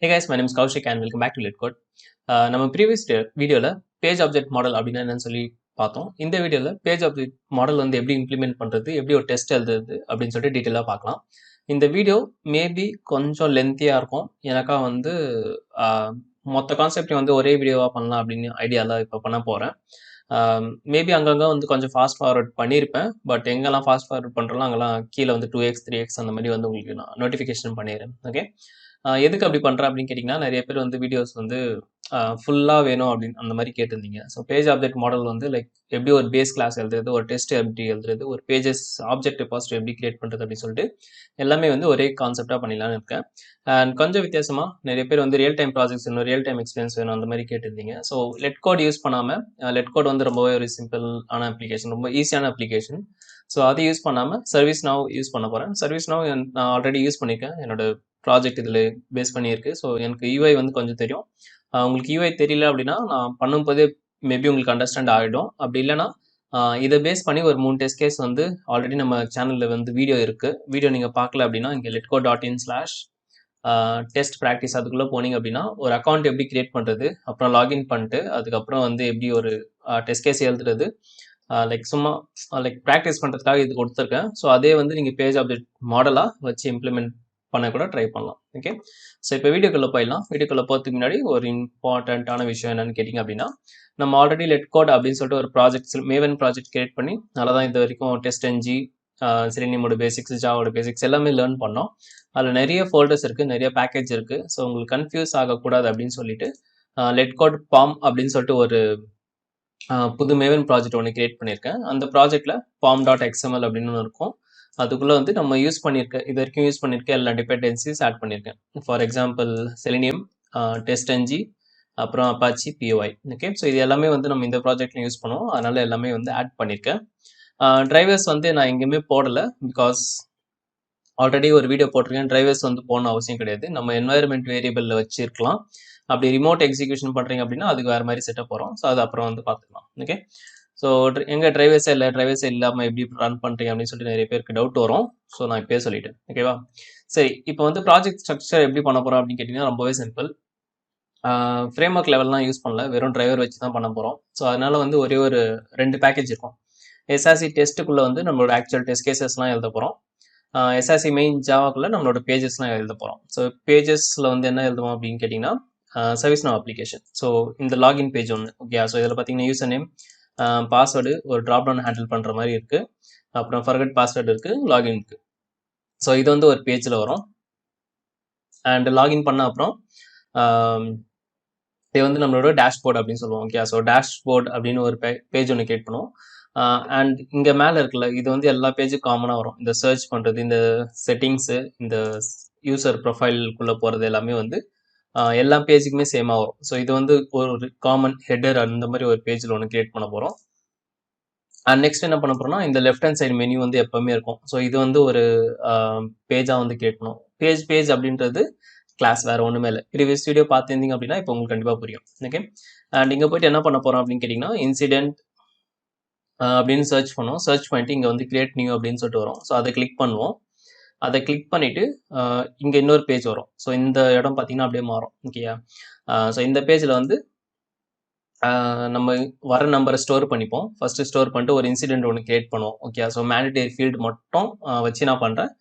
Hey guys, my name is Kaushik and welcome back to LetCode. நம்ம previous வீடியோவில் page object model அப்படின்னா என்னன்னு சொல்லி பார்த்தோம். இந்த வீடியோவில் பேஜ் ஆப்ஜெக்ட் மாடல் வந்து எப்படி இம்ப்ளிமெண்ட் பண்ணுறது, எப்படி ஒரு டெஸ்ட் எழுதுறது அப்படின்னு சொல்லிட்டு டீட்டெயிலாக பார்க்கலாம். இந்த வீடியோ மேபி கொஞ்சம் லென்த்தியாக இருக்கும். எனக்கா வந்து மொத்த கான்செப்டையும் வந்து ஒரே வீடியோவாக பண்ணலாம் அப்படின்னு ஐடியாவில் இப்போ பண்ண போகிறேன். மேபி அங்கங்கே வந்து கொஞ்சம் ஃபாஸ்ட் ஃபார்வர்ட் பண்ணியிருப்பேன். பட் எங்கெல்லாம் ஃபாஸ்ட் ஃபார்வர்ட் பண்ணுறோம் அங்கெல்லாம் கீழே வந்து 2x 3x அந்த மாதிரி வந்து உங்களுக்கு நான் நோட்டிஃபிகேஷன் பண்ணிடுறேன். ஓகே, எதுக்கு அப்படி பண்ணுறேன் அப்படின்னு கேட்டிங்கன்னா, நிறைய பேர் வந்து வீடியோஸ் வந்து ஃபுல்லாக வேணும் அப்படின்னு அந்த மாதிரி கேட்டிருந்தீங்க. ஸோ பேஜ் ஆப்ஜெக்ட் மாடல் வந்து லைக் எப்படி ஒரு பேஸ் கிளாஸ் எழுதுறது, ஒரு டெஸ்ட் எப்படி எழுதுறது, ஒரு பேஜஸ் ஆப்ஜெக்ட் டெபாசிட் எப்படி கிரியேட் பண்ணுறது அப்படின்னு சொல்லிட்டு எல்லாமே வந்து ஒரே கான்செப்டாக பண்ணிடலான்னு இருக்கேன். அண்ட் கொஞ்சம் வித்தியாசமாக நிறைய பேர் வந்து ரியல் டைம் ப்ராஜெக்ட்ஸ் வேணும், ரியல் டைம் எக்ஸ்பீரியன்ஸ் வேணும் அந்த மாதிரி கேட்டிருந்தீங்க. ஸோ லெட் கோட் யூஸ் பண்ணாமல், லெட் கோட் வந்து ரொம்பவே ஒரு சிம்பிள் ஆன அப்ளிகேஷன், ரொம்ப ஈஸியான அப்ளிகேஷன். ஸோ அதை யூஸ் பண்ணாமல் சர்வீஸ் நவ் யூஸ் பண்ண போகிறேன். சர்வீஸ் நவ் நான் ஆல்ரெடி யூஸ் பண்ணியிருக்கேன், என்னோட ப்ராஜெக்ட் இதில் பேஸ் பண்ணியிருக்கு. ஸோ எனக்கு யூஐ வந்து கொஞ்சம் தெரியும். உங்களுக்கு யூஐ தெரியல அப்படின்னா நான் பண்ணும்போதே மேபி உங்களுக்கு அண்டர்ஸ்டாண்ட் ஆகிடும். அப்படி இல்லைனா இதை பேஸ் பண்ணி ஒரு 3 டெஸ்ட் கேஸ் வந்து ஆல்ரெடி நம்ம சேனலில் வந்து வீடியோ இருக்குது. வீடியோ நீங்கள் பார்க்கல அப்படின்னா இங்கே letco.in/test ப்ராக்டிஸ் அதுக்குள்ளே போனீங்க அப்படின்னா ஒரு அக்கௌண்ட் எப்படி கிரியேட் பண்ணுறது, அப்புறம் லாகின் பண்ணிட்டு அதுக்கப்புறம் வந்து எப்படி ஒரு டெஸ்ட் கேஸ் எழுதுறது, லைக் சும்மா லைக் ப்ராக்டிஸ் பண்ணுறதுக்காக இது கொடுத்துருக்கேன். ஸோ அதே வந்து நீங்கள் பேஜ் ஆப்ஜெக்ட் மாடலாக வச்சு இம்ப்ளிமெண்ட் பண்ண கூட ட்ரை பண்ணலாம். ஓகே, ஸோ இப்போ வீடியோக்குள்ளே போயிடலாம். வீடியோக்குள்ளே போகிறதுக்கு முன்னாடி ஒரு இம்பார்ட்டண்ட்டான விஷயம் என்னன்னு கேட்டிங்க அப்படின்னா, நம்ம ஆல்ரெடி லெட் கோட் அப்படின்னு சொல்லிட்டு ஒரு ப்ராஜெக்ட் மேவன் ப்ராஜெக்ட் கிரியேட் பண்ணி நல்லா தான் இது வரைக்கும் டெஸ்ட் என்ஜி, செலினியமோட பேசிக்ஸ், ஜாவோட பேசிக்ஸ் எல்லாமே லேர்ன் பண்ணோம். அதில் நிறைய ஃபோல்டர்ஸ் இருக்குது, நிறைய பேக்கேஜ் இருக்குது. ஸோ உங்களுக்கு கன்ஃபியூஸ் ஆகக்கூடாது அப்படின்னு சொல்லிட்டு லெட் கோட் பாம் அப்படின்னு சொல்லிட்டு ஒரு புது மேவன் ப்ராஜெக்ட் ஒன்று கிரியேட் பண்ணியிருக்கேன். அந்த ப்ராஜெக்டில் pom.xml அப்படின்னு ஒன்று இருக்கும். அதுக்குள்ளே வந்து நம்ம யூஸ் பண்ணியிருக்க இது வரைக்கும் யூஸ் பண்ணியிருக்க எல்லா டிபெண்டன்சிஸ் ஆட் பண்ணியிருக்கேன். For example Selenium, TestNG, அப்புறம் அப்பாச்சி, POI. ஓகே, ஸோ இது எல்லாமே வந்து நம்ம இந்த ப்ராஜெக்ட்ல யூஸ் பண்ணுவோம். அதனால எல்லாமே வந்து ஆட் பண்ணியிருக்கேன். டிரைவர்ஸ் வந்து நான் எங்கேயுமே போடலை, பிகாஸ் ஆல்ரெடி ஒரு வீடியோ போட்டிருக்கேன். டிரைவர்ஸ் வந்து போடணும் அவசியம் கிடையாது. நம்ம என்வாயர்மெண்ட் வேரியபிளில் வச்சிருக்கலாம். அப்படி ரிமோட் எக்ஸிக்யூஷன் பண்ணுறீங்க அப்படின்னா அதுக்கு வேறு மாதிரி செட்டப் வரும். ஸோ அது அப்புறம் வந்து பார்த்துக்கலாம். ஓகே, ஸோ எங்கள் டிரைவர்ஸே இல்லாமல் எப்படி ரன் பண்ணுறீங்க அப்படின்னு சொல்லிட்டு நிறைய பேருக்கு டவுட் வரும். ஸோ நான் இப்போயே சொல்லிட்டேன். ஓகேவா, சரி. இப்போ வந்து ப்ராஜெக்ட் ஸ்ட்ரக்சர் எப்படி பண்ண போகிறோம் அப்படின்னு கேட்டிங்கன்னா ரொம்பவே சிம்பிள். ஃப்ரேம் ஒர்க் லெவல்லாம் யூஸ் பண்ணல, வெறும் டிரைவர் வச்சு தான் பண்ண போகிறோம். ஸோ அதனால வந்து ஒரே ஒரு 2 பேக்கேஜ் இருக்கும். SRC டெஸ்ட்டுக்குள்ளே வந்து நம்மளோட ஆக்சுவல் டெஸ்ட் கேசஸ்லாம் எழுத போகிறோம். SRC மெயின் ஜாவாக்குள்ளே நம்மளோட பேஜஸ்லாம் எழுத போகிறோம். ஸோ பேஜஸில் வந்து என்ன எழுதுவோம் அப்படின்னு கேட்டிங்கன்னா சர்வீஸ் நவ் அப்ளிகேஷன். ஸோ இந்த லாகின் பேஜ் ஒன்று. ஓகே, ஸோ இதில் பார்த்தீங்கன்னா யூசர் நேம், பாஸ்வேர்டு, ஒரு ட்ராப் டவுன் ஹேண்டில் பண்ணுற மாதிரி இருக்குது, அப்புறம் ஃபர்கட் பாஸ்வேர்டு இருக்குது, லாகின் இருக்குது. ஸோ இது வந்து ஒரு பேஜில் வரும். அண்ட் லாகின் பண்ண அப்புறம் இது வந்து நம்மளோட டேஷ்போர்ட் அப்படின்னு சொல்லுவோம். ஓகே, ஸோ டேஷ்போர்ட் அப்படின்னு ஒரு பேஜ் ஒன்று கிரியேட் பண்ணுவோம். அண்ட் இங்கே மேலே இருக்குல்ல, இது வந்து எல்லா பேஜும் காமனாக வரும். இந்த சர்ச் பண்ணுறது, இந்த செட்டிங்ஸு, இந்த யூசர் ப்ரொஃபைல்குள்ளே போகிறது எல்லாமே வந்து எல்லா பேஜுக்குமே சேமாக வரும். ஸோ இது வந்து ஒரு காமன் ஹெட்டர் அந்த மாதிரி ஒரு பேஜில் ஒன்று கிரியேட் பண்ண போகிறோம். அண்ட் நெக்ஸ்ட் என்ன பண்ண போகிறோம்னா, இந்த லெஃப்ட் ஹேண்ட் சைடு மெனு வந்து எப்போவுமே இருக்கும். ஸோ இது வந்து ஒரு பேஜாக வந்து கிரியேட் பண்ணுவோம். பேஜ் அப்படின்றது கிளாஸ், வேறு ஒன்றுமே இல்லை. ப்ரீவியஸ் வீடியோ பார்த்துருந்தீங்க அப்படின்னா இப்போ உங்களுக்கு கண்டிப்பாக புரியும். ஓகே, அண்ட் இங்கே போய்ட்டு என்ன பண்ண போகிறோம் அப்படின்னு கேட்டிங்கன்னா, இன்சிடென்ட் அப்படின்னு சர்ச் பண்ணுவோம். சர்ச் பண்ணிட்டு இங்கே வந்து கிரியேட் நியூ அப்படின்னு சொல்லிட்டு வரும். ஸோ அதை கிளிக் பண்ணுவோம். அதை கிளிக் பண்ணிவிட்டு இங்கே இன்னொரு பேஜ் வரும். ஸோ இந்த இடம் பார்த்தீங்கன்னா அப்படியே மாறும். ஓகேயா, ஸோ இந்த பேஜில் வந்து நம்ம வர நம்பரை ஸ்டோர் பண்ணிப்போம். ஃபஸ்ட்டு ஸ்டோர் பண்ணிட்டு ஒரு இன்சிடென்ட் ஒன்று கிரியேட் பண்ணுவோம். ஓகே, ஸோ மேண்டேட்டரி ஃபீல்டு மட்டும் வச்சு நான் பண்ணுறேன்.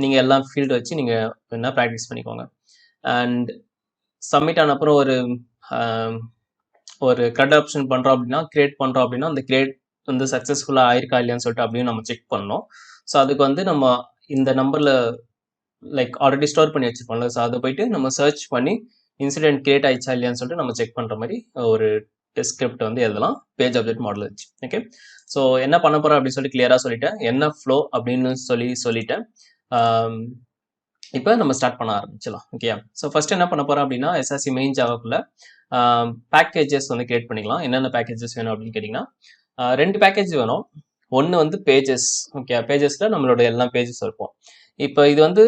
நீங்கள் எல்லா ஃபீல்டு வச்சு நீங்கள் என்ன ப்ராக்டிஸ் பண்ணிக்கோங்க. அண்ட் சப்மிட் ஆன அப்புறம் ஒரு கட் ஆப்ஷன் பண்ணுறோம் அப்படின்னா, கிரியேட் பண்ணுறோம் அப்படின்னா அந்த கிரியேட் வந்து சக்ஸஸ்ஃபுல்லாக ஆயிருக்கா இல்லையான்னு சொல்லிட்டு அப்படியும் நம்ம செக் பண்ணணும். ஸோ அதுக்கு வந்து நம்ம இந்த நம்பரில் லைக் ஆல்ரெடி ஸ்டோர் பண்ணி வச்சுருப்போம்ல, ஸோ அதை போயிட்டு நம்ம சர்ச் பண்ணி இன்சிடென்ட் கிரியேட் ஆயிடுச்சா இல்லையான்னு சொல்லிட்டு நம்ம செக் பண்ணுற மாதிரி ஒரு டெஸ்ட் ஸ்கிரிப்ட் வந்து எழுதலாம் பேஜ் ஆப்ஜெக்ட் மாடல் வச்சு. ஓகே, ஸோ என்ன பண்ண போகிறோம் அப்படின்னு சொல்லி கிளியராக சொல்லிட்டேன். என்ன ஃப்ளோ அப்படின்னு சொல்லிட்டேன். இப்போ நம்ம ஸ்டார்ட் பண்ண ஆரம்பிச்சிடலாம். ஓகேயா, ஸோ ஃபர்ஸ்ட் என்ன பண்ண போகிறோம் அப்படின்னா SRC மெயின் ஜாவாக்குள்ள பேக்கேஜஸ் வந்து கிரியேட் பண்ணிக்கலாம். என்னென்ன பேக்கேஜஸ் வேணும் அப்படின்னு கேட்டிங்கன்னா 2 பேக்கேஜ் வேணும். ஒன்று வந்து பேஜஸ். ஓகே, பேஜஸில் நம்மளோட எல்லா பேஜஸ் இருப்போம். இப்போ இது வந்து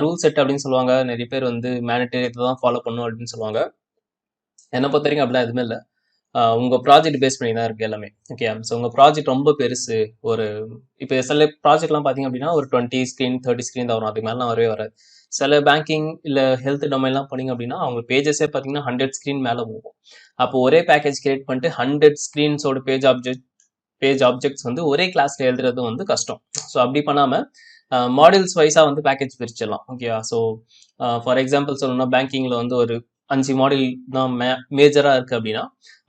ரூல் செட் அப்படின்னு சொல்லுவாங்க. நிறைய பேர் வந்து மேனிட்டரி தான் ஃபாலோ பண்ணணும் அப்படின்னு சொல்லுவாங்க. என்னை பொறுத்த வரைக்கும் அப்படிலாம் எதுவுமே இல்லை. உங்கள் ப்ராஜெக்ட் பேஸ் பண்ணி தான் இருக்குது எல்லாமே. ஓகே, ஸோ உங்கள் ப்ராஜெக்ட் ரொம்ப பெருசு, ஒரு இப்போ சில ப்ராஜெக்ட்லாம் பார்த்தீங்க அப்படின்னா ஒரு 20 ஸ்க்ரீன் 30 ஸ்க்ரீன் தான் வரும், அதுக்கு மேலாம் வரவே வராது. சில பேங்கிங் இல்லை ஹெல்த் டொமைன்லாம் பண்ணிங்க அப்படின்னா அவங்க பேஜஸே பார்த்தீங்கன்னா 100 ஸ்க்ரீன் மேலே போகும். அப்போ ஒரே பேக்கேஜ் கிரியேட் பண்ணிட்டு 100 ஸ்க்ரீன்ஸோட பேஜ் ஆப்ஜெக்ட்ஸ் வந்து ஒரே கிளாஸில் எழுதுறது வந்து கஷ்டம். ஸோ அப்படி பண்ணாமல் மாடியூல்ஸ் வைஸாக வந்து பேக்கேஜ் பிரிச்சிடலாம். ஓகேவா? ஸோ ஃபார் எக்ஸாம்பிள் சொல்லணும்னா பேங்கிங்கில் வந்து ஒரு 5 மாடியூல் தான் மேஜராக இருக்குது அப்படின்னா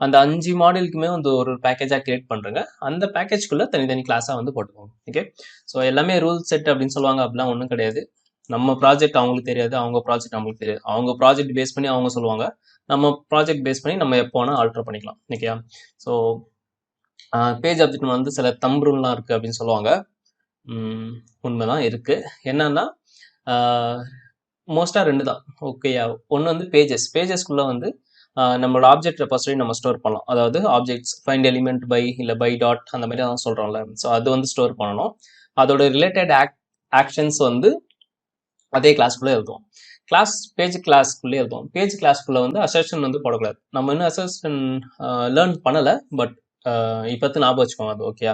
அந்த 5 மாடியூலுக்குமே வந்து ஒரு பேக்கேஜாக கிரியேட் பண்ணுறங்க. அந்த பேக்கேஜ்குள்ளே தனித்தனி கிளாஸாக வந்து போட்டுக்கோங்க. ஓகே, ஸோ எல்லாமே ரூல் செட் அப்படின்னு சொல்லுவாங்க, அப்படிலாம் ஒன்றும் கிடையாது. நம்ம ப்ராஜெக்ட் அவங்களுக்கு தெரியாது, அவங்க ப்ராஜெக்ட் நம்மளுக்கு தெரியாது. அவங்க ப்ராஜெக்ட் பேஸ் பண்ணி அவங்க சொல்லுவாங்க, நம்ம ப்ராஜெக்ட் பேஸ் பண்ணி நம்ம எப்போ வேணால் ஆல்டர் பண்ணிக்கலாம். ஓகே, ஸோ பேஜ் ஆப்ஜெக்ட் வந்து சில தம்ப் ரூல்லாம் இருக்குது அப்படின்னு சொல்லுவாங்க. உண்மைதான் இருக்குது. என்னன்னா மோஸ்ட்டாக 2 தான். ஓகேயா? ஒன்று வந்து பேஜஸ்க்குள்ளே வந்து நம்மளோட ஆப்ஜெக்ட் ரெபாசிட்டரி நம்ம ஸ்டோர் பண்ணலாம். அதாவது ஆப்ஜெக்ட்ஸ் ஃபைண்ட் எலிமெண்ட் பை இல்லை பை டாட் அந்த மாதிரி தான் சொல்கிறோம்ல. ஸோ அது வந்து ஸ்டோர் பண்ணணும். அதோட ரிலேட்டட் ஆக்ஷன்ஸ் வந்து அதே கிளாஸ்க்குள்ளே எழுதுவோம். பேஜ் கிளாஸ்க்குள்ளே எழுதுவோம். பேஜ் கிளாஸ்க்குள்ளே வந்து அசர்ஷன் வந்து போடக்கூடாது. நம்ம இன்னும் அசர்ஷன் லேர்ன் பண்ணலை, பட் இப்போத்து ஞாபகம் வச்சுக்கோங்க அது. ஓகே,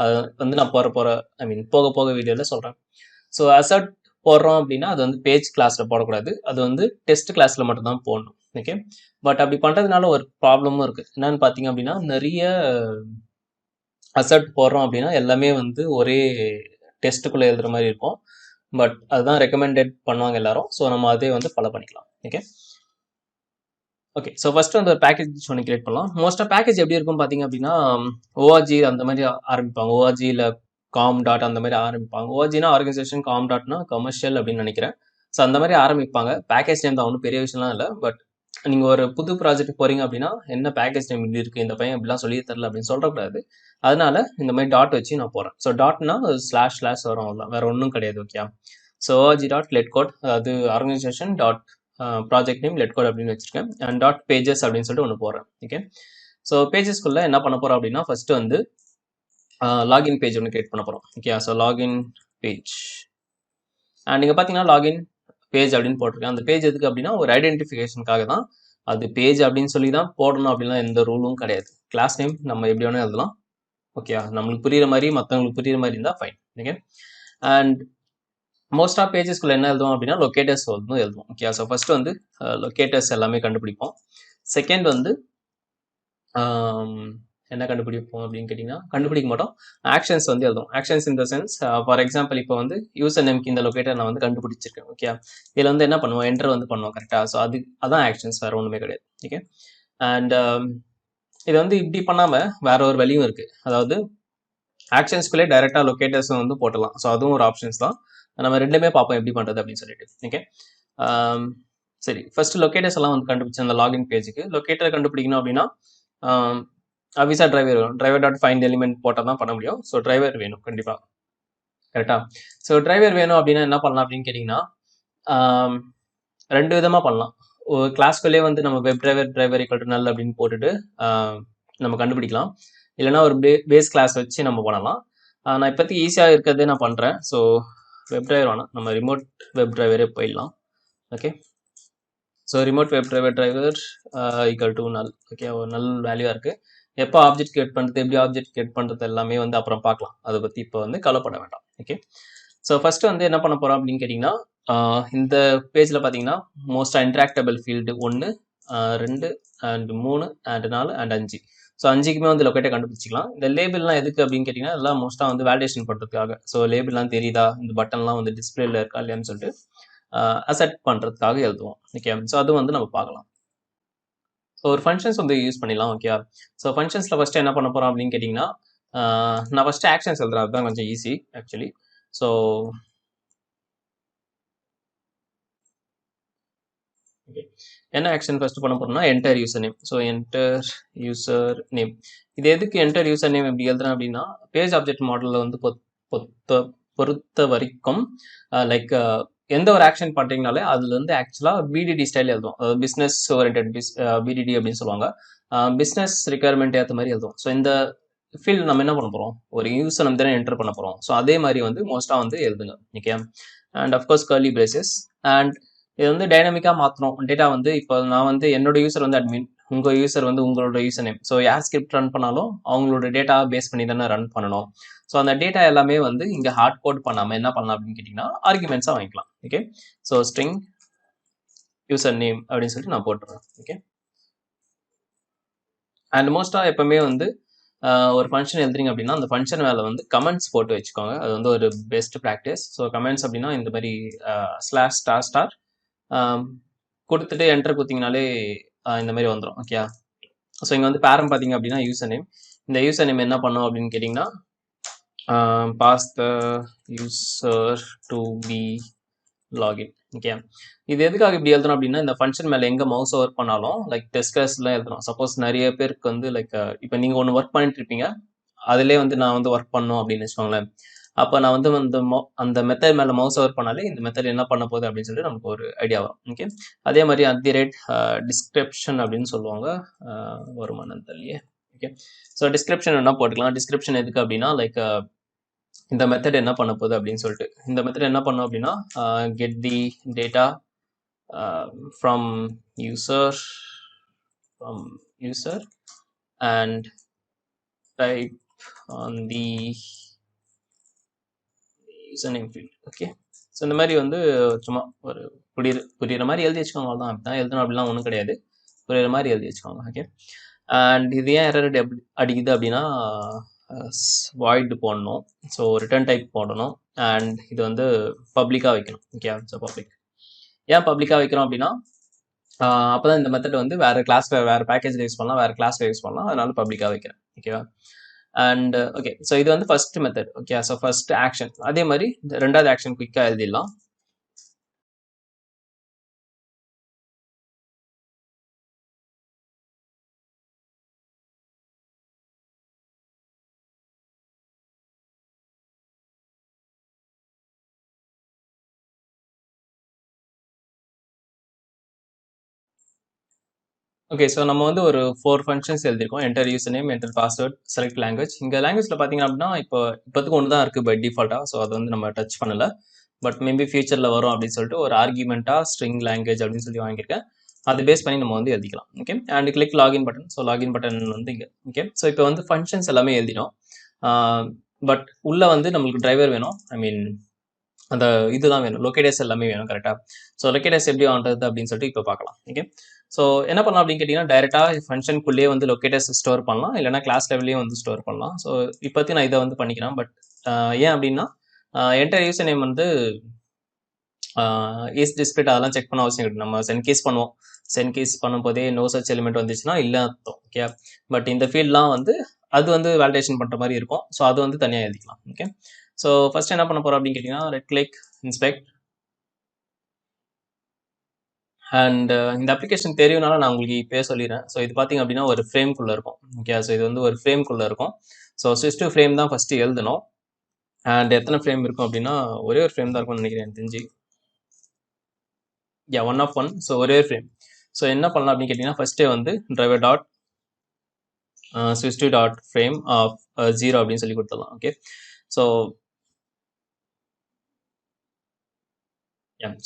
அது வந்து நான் போக போக வீடியோவில் சொல்கிறேன். ஸோ அசர்ட் போடுறோம் அப்படின்னா அது வந்து பேஜ் கிளாஸில் போடக்கூடாது, அது வந்து டெஸ்ட் கிளாஸில் மட்டும்தான் போடணும். ஓகே, பட் அப்படி பண்ணுறதுனால ஒரு ப்ராப்ளமும் இருக்குது. என்னன்னு பார்த்தீங்க அப்படின்னா நிறைய அசர்ட் போடுறோம் அப்படின்னா எல்லாமே வந்து ஒரே டெஸ்ட்டுக்குள்ளே எழுதுகிற மாதிரி இருக்கும். பட் அதுதான் ரெக்கமெண்டட் பண்ணுவாங்க எல்லாரும். ஸோ நம்ம அதே வந்து ஃபாலோ பண்ணிக்கலாம். ஓகே, ஸோ ஃபர்ஸ்ட் வந்து ஒரு பேக்கேஜ் ஒன்று கிரியேட் பண்ணலாம். மோஸ்ட்டாக பேக்கேஜ் எப்படி இருக்கும் பார்த்தீங்க அப்படின்னா ஓஆர்ஜி அந்த மாதிரி ஆரம்பிப்பாங்க. ஓஆர்ஜி இல்லை காம் டாட் அந்த மாதிரி ஆரம்பிப்பாங்க. ஓஆர்ஜினா ஆர்கனைசேஷன், காம் டாட்னா கமர்ஷியல் அப்படின்னு நினைக்கிறேன். ஸோ அந்த மாதிரி ஆரம்பிப்பாங்க. பேக்கேஜ் நேம் தான், ஒன்றும் பெரிய விஷயம்லாம் இல்லை. பட் நீங்கள் ஒரு புது ப்ராஜெக்ட் போகிறீங்க அப்படின்னா என்ன பேக்கேஜ் நேம் இப்படி இருக்குது, இந்த பையன் இப்படிலாம் சொல்லி தரல அப்படின்னு சொல்லக்கூடாது. அதனால இந்த மாதிரி டாட் வச்சு நான் போகிறேன். ஸோ டாட்னா ஸ்லாஷ் வரும், அவ்வளோதான், வேறு ஒன்றும் கிடையாது. Okay, so org dot let code, அதாவது organisation dot project name let code அப்படின்னு வச்சிருக்கேன். அண்ட் டாட் பேஜஸ் அப்படின்னு சொல்லிட்டு ஒன்று போடுறேன். ஓகே, ஸோ பேஜஸ்க்குள்ளே என்ன பண்ண போகிறோம் அப்படின்னா ஃபர்ஸ்ட் வந்து லாகின் பேஜ் ஒன்று கிரியேட் பண்ண போகிறோம். Okay, so login page. And நீங்கள் பார்த்தீங்கன்னா லாகின் பேஜ் அப்படின்னு போட்டிருக்கேன். அந்த பேஜ் எதுக்கு அப்படின்னா ஒரு ஐடென்டிஃபிகேஷனுக்காக தான். அது பேஜ் அப்படின்னு சொல்லி தான் போடணும் அப்படின்லாம் எந்த ரூலும் கிடையாது. கிளாஸ் நேம் நம்ம எப்படி வேணால் எழுதலாம். ஓகே, நம்மளுக்கு புரியுற மாதிரி மற்றவங்களுக்கு புரியுற மாதிரி இருந்தால் fine. Okay, and most of பேஜஸ்க்குள்ள என்ன எழுதுவோம் அப்படின்னா லொக்கேட்டர்ஸ் வந்து எழுதுவோம். ஓகே, ஸோ ஃபர்ஸ்ட் வந்து லொக்கேட்டர்ஸ் எல்லாமே கண்டுபிடிப்போம். செகண்ட் வந்து என்ன கண்டுபிடிப்போம் அப்படின்னு கேட்டிங்கன்னா கண்டுபிடிக்க மாட்டோம், ஆக்ஷன்ஸ் வந்து எழுதுவோம். Actions in the sense for example இப்போ வந்து யூசர் நேம்க்கு இந்த லொக்கேட்டர் நான் வந்து கண்டுபிடிச்சிருக்கேன். ஓகே, இதில் வந்து என்ன பண்ணுவோம், என்டர் வந்து பண்ணுவோம். கரெக்டாக? ஸோ அதான் ஆக்ஷன்ஸ், வேறு ஒன்றுமே கிடையாது. ஓகே, அண்ட் இது வந்து இப்படி பண்ணாமல் வேற ஒரு வழியும் இருக்குது. அதாவது ஆக்ஷன்ஸ்குள்ளே டைரெக்டாக லொக்கேட்டர்ஸ் வந்து போட்டலாம். ஸோ அதுவும் ஒரு ஆப்ஷன்ஸ் தான். நம்ம ரெண்டுமே பார்ப்போம் எப்படி பண்ணுறது அப்படின்னு சொல்லிட்டு. ஓகே, சரி, ஃபர்ஸ்ட் லொக்கேட்டர்ஸ் எல்லாம் வந்து கண்டுபிடிச்ச அந்த லாகின் பேஜுக்கு லொக்கேட்டர் கண்டுபிடிக்கணும் அப்படின்னா விசா டிரைவர் வேணும். டிரைவர் டாட் ஃபைண்ட் எலிமெண்ட் போட்டால் தான் பண்ண முடியும். ஸோ டிரைவர் வேணும் கண்டிப்பாக. கரெக்டா? ஸோ டிரைவர் வேணும் அப்படின்னா என்ன பண்ணலாம் அப்படின்னு கேட்டிங்கன்னா 2 விதமாக பண்ணலாம். ஒரு கிளாஸ்க்குள்ளே வந்து நம்ம வெப் டிரைவர் ஈக்குவல் டு நல் அப்படின்னு போட்டுட்டு நம்ம கண்டுபிடிக்கலாம். இல்லைனா ஒரு பேஸ் கிளாஸ் வச்சு நம்ம பண்ணலாம். நான் இப்போதைக்கு ஈஸியாக இருக்கிறதே நான் பண்ணுறேன். ஸோ வெப் டிரைவர் வேணாம், நம்ம ரிமோட் வெப் டிரைவரே போயிடலாம். Okay, so remote web driver equal to நல். ஓகே, ஒரு நல் வேல்யூவாக இருக்குது. எப்போ ஆப்ஜெக்ட் கிரியேட் பண்ணுறது, எப்படி ஆப்ஜெக்ட் கிரியேட் பண்ணுறது எல்லாமே வந்து அப்புறம் பார்க்கலாம். அதை பற்றி இப்போ வந்து கவலைப்பட வேண்டாம். ஓகே, ஸோ ஃபர்ஸ்ட் வந்து என்ன பண்ண போகிறோம் அப்படின்னு கேட்டிங்கன்னா இந்த பேஜில் பார்த்தீங்கன்னா மோஸ்ட்டாக interactable field 1, 2 and 3 and 4 and 5. So 5க்குமே வந்து லொக்கேட்டை கண்டுபிடிச்சிக்கலாம். இந்த லேபிள்லாம் எதுக்கு அப்படின்னு கேட்டிங்கன்னா எல்லாம் மோஸ்ட்டாக வந்து வேலிடேஷன் பண்ணுறதுக்காக. ஸோ லேபிள்லாம் தெரியுதா, இந்த பட்டன்லாம் வந்து டிஸ்பிளேல இருக்கா இல்லையான்னு சொல்லிட்டு அசெட் பண்ணுறதுக்காக எழுதுவோம். ஓகே, ஸோ அது வந்து நம்ம பார்க்கலாம். ஸோ ஒரு ஃபங்க்ஷன்ஸ் வந்து யூஸ் பண்ணிடலாம். ஓகே, ஸோ ஃபங்க்ஷன்ஸில் ஃபஸ்ட்டு என்ன பண்ண போகிறோம் அப்படின்னு கேட்டிங்கன்னா நான் ஃபஸ்ட்டு ஆக்ஷன்ஸ் எழுதுறேன், அதுதான் கொஞ்சம் ஈஸி ஆக்சுவலி. ஸோ ஓகே, என்ன ஆக்ஷன் ஃபஸ்ட்டு பண்ண போகிறோம்னா enter user name. So enter user name. இது எதுக்கு என்டர் யூசர் நேம் எப்படி எழுதுறேன் அப்படின்னா பேஜ் ஆப்ஜெக்ட் மாடலில் வந்து பொறுத்த வரைக்கும் லைக் எந்த ஒரு ஆக்ஷன் பண்ணுறீங்கனாலே அதில் வந்து ஆக்சுவலாக பிடிடி ஸ்டைல் எழுதுவோம். அதாவது பிஸ்னஸ் ஓரியன்ட் பிடிடி அப்படின்னு சொல்லுவாங்க. பிஸ்னஸ் ரிக்யர்மெண்ட் ஏற்ற மாதிரி எழுதுவோம். ஸோ இந்த ஃபீல்டு நம்ம என்ன பண்ண போகிறோம், ஒரு யூசர் நம்ம தானே என்டர் பண்ண போகிறோம். ஸோ அதே மாதிரி வந்து மோஸ்ட்டாக வந்து எழுதுங்க. Okay, and of course curly braces. And இது வந்து டைனமிக்காக மாற்றணும் டேட்டா வந்து. இப்போ நான் வந்து என்னோட யூசர் வந்து அட்மின், உங்கள் யூசர் வந்து உங்களோட யூசர் நேம். ஸோ யார் ஸ்கிரிப்ட் ரன் பண்ணாலும் அவங்களோட டேட்டா பேஸ் பண்ணி தானே ரன் பண்ணணும். ஸோ அந்த டேட்டா எல்லாமே வந்து இங்கே ஹார்ட் கோட் பண்ணாமல் என்ன பண்ணலாம் அப்படின்னு கேட்டிங்கன்னா ஆர்குமெண்ட்ஸாக வாங்கிக்கலாம். Okay, so string user name அப்படின்னு சொல்லிட்டு நான் போட்டுறேன். ஓகே, அண்ட் மோஸ்ட்டாக எப்பவுமே வந்து ஒரு ஃபங்க்ஷன் எழுதுறீங்க அப்படின்னா அந்த ஃபங்க்ஷன் மேலே வந்து கமெண்ட்ஸ் போட்டு வச்சுக்கோங்க. அது வந்து ஒரு பெஸ்ட் ப்ராக்டிஸ். ஸோ கமெண்ட்ஸ் அப்படின்னா இந்த மாதிரி ஸ்லாஷ் ஸ்டார் ஸ்டார் கொடுத்துட்டு என்டர் கொடுத்தீங்கனாலே இந்த மாதிரி வந்துடும். ஓகே, ஸோ இங்கே வந்து பேரம் பார்த்தீங்க அப்படின்னா யூசர் நேம். இந்த யூசர் நேம் என்ன பண்ணும் அப்படின்னு கேட்டிங்கன்னா pass the user to be login. Okay, இது எதுக்காக இப்படி எழுதணும் அப்படின்னா இந்த ஃபங்க்ஷன் மேலே எங்கே மவுஸ் ஒர்க் பண்ணாலும் லைக் டெஸ்கர்ஸ்லாம் எழுதணும். சப்போஸ் நிறைய பேருக்கு வந்து லைக் இப்போ நீங்கள் ஒன்று ஒர்க் பண்ணிட்டு இருப்பீங்க, அதிலே வந்து நான் வந்து ஒர்க் பண்ணணும் அப்படின்னு வச்சுக்கோங்களேன். அப்போ நான் வந்து அந்த மெத்தட் மேலே மவுஸ் ஒர்க் பண்ணாலே இந்த மெத்தட் என்ன பண்ண போகுது அப்படின்னு சொல்லிட்டு நமக்கு ஒரு ஐடியா வரும். ஓகே, அதே மாதிரி டிஸ்கிரிப்ஷன் அப்படின்னு சொல்லுவாங்க வருமானம் தள்ளியே. ஓகே, ஸோ டிஸ்கிரிப்ஷன் என்ன போட்டுக்கலாம். டிஸ்கிரிப்ஷன் எதுக்கு அப்படின்னா லைக் இந்த மெத்தட் என்ன பண்ண போகுது அப்படின்னு சொல்லிட்டு இந்த மெத்தட் என்ன பண்ணும் அப்படின்னா get the data from user and type on the user name field. Okay, so இந்த மாதிரி வந்து சும்மா ஒரு புரியுற மாதிரி எழுதி வச்சுக்கோங்க. அவ்வளோதான், அப்படி தான் எழுதணும் அப்படிலாம் ஒன்றும் கிடையாது. புரியுற மாதிரி எழுதி வச்சுக்கோங்க. ஓகே, அண்ட் இது ஏன் எரர் அடிக்குது அப்படின்னா வாய்டு போடணும். ஸோ ரிட்டர்ன் டைப் போடணும். அண்ட் இது வந்து பப்ளிக்காக வைக்கணும். ஓகே, ஸோ பப்ளிக் ஏன் பப்ளிக்காக வைக்கிறோம் அப்படின்னா அப்போ தான் இந்த மெத்தட் வந்து வேறு கிளாஸில் வேறு பேக்கேஜில் யூஸ் பண்ணலாம், வேறு கிளாஸில் யூஸ் பண்ணலாம். அதனால பப்ளிக்காக வைக்கிறேன். ஓகேவா, அண்ட் ஓகே, ஸோ இது வந்து first method. Okay, so first action. அதே மாதிரி ரெண்டாவது ஆக்ஷன் குயிக்காக எழுதிடலாம். ஓகே, ஸோ நம்ம வந்து ஒரு 4 ஃபங்க்ஷன்ஸ் எழுதிருக்கோம். Enter user name, enter password, select language. இங்கே லாங்குவேஜில் பார்த்தீங்க அப்படின்னா இப்போதுக்கு ஒன்று தான் இருக்குது பை டிஃபால்ட்டாக. ஸோ அதை வந்து நம்ம டச் பண்ணலை. பட் மேபி ஃபியூச்சரில் வரும் அப்படின்னு சொல்லிட்டு ஒரு ஆர்குமெண்ட்டாக ஸ்ட்ரிங் லாங்குவேஜ் அப்படின்னு சொல்லி வாங்கியிருக்கேன். அதை பேஸ் பண்ணி நம்ம வந்து எழுதிக்கலாம். Okay, and click login button. So login button வந்து இங்கே. ஓகே, ஸோ இப்போ வந்து ஃபங்க்ஷன்ஸ் எல்லாமே எழுதினோம். பட் உள்ளே வந்து நம்மளுக்கு டிரைவர் வேணும். ஐ மீன் அந்த இதுதான் வேணும், லொக்கேட்டர்ஸ் எல்லாமே வேணும். கரெக்டாக. ஸோ லொக்கேட்டர்ஸ் எப்படி வாங்குறது அப்படின்னு சொல்லிட்டு இப்போ பார்க்கலாம். ஓகே, ஸோ என்ன பண்ணலாம் அப்படின்னு கேட்டிங்கன்னா டைரெக்டாக ஃபங்க்ஷனுக்குள்ளேயே வந்து லொக்கேட்டர்ஸ் ஸ்டோர் பண்ணலாம், இல்லைனா கிளாஸ் லெவல்லையும் வந்து ஸ்டோர் பண்ணலாம். ஸோ இப்போத்தி நான் இதை வந்து பண்ணிக்கிறேன். பட் ஏன் அப்படின்னா என்டர் யூசர் நேம் வந்து இஸ் டிஸ்பிளிட் அதெல்லாம் செக் பண்ண அவசியம் கிடையாது. நம்ம சென்ட் கேஸ் பண்ணுவோம். சென்ட் கேஸ் பண்ணும்போதே நோ சர்ச் எலிமெண்ட் வந்துச்சுன்னா இல்லை அர்த்தம். ஓகே, பட் இந்த ஃபீல்ட்லாம் வந்து அது வந்து வேலிடேஷன் பண்ணுற மாதிரி இருக்கும். ஸோ அது வந்து தனியாக எழுதிக்கலாம். ஓகே, ஸோ ஃபர்ஸ்ட் என்ன பண்ண போகிறோம் அப்படின்னு கேட்டிங்கன்னா ரெட் கிளிக் இன்ஸ்பெக்ட். அண்ட் இந்த அப்ளிகேஷன் தெரியும்னால நான் உங்களுக்கு இப்போயே சொல்லிடுறேன். ஸோ இது பார்த்தீங்க அப்படின்னா ஒரு ஃப்ரேம்குள்ளே இருக்கும். ஓகே, ஸோ இது வந்து ஒரு ஃப்ரேம்குள்ளே இருக்கும். ஸோ ஸ்விட்ச் டு ஃப்ரேம் தான் ஃபஸ்ட்டு எழுதணும். அண்ட் எத்தனை ஃப்ரேம் இருக்கும் அப்படின்னா ஒரே ஒரு ஃப்ரேம் தான் இருக்கும்னு நினைக்கிறேன் எனக்கு தெரிஞ்சு. Yeah 1 of 1. ஸோ ஒரே ஃப்ரேம். ஸோ என்ன பண்ணலாம் அப்படின்னு கேட்டிங்கன்னா ஃபஸ்ட்டே வந்து driver dot switch to dot frame of 0 அப்படின்னு சொல்லி கொடுத்துடலாம். Okay, so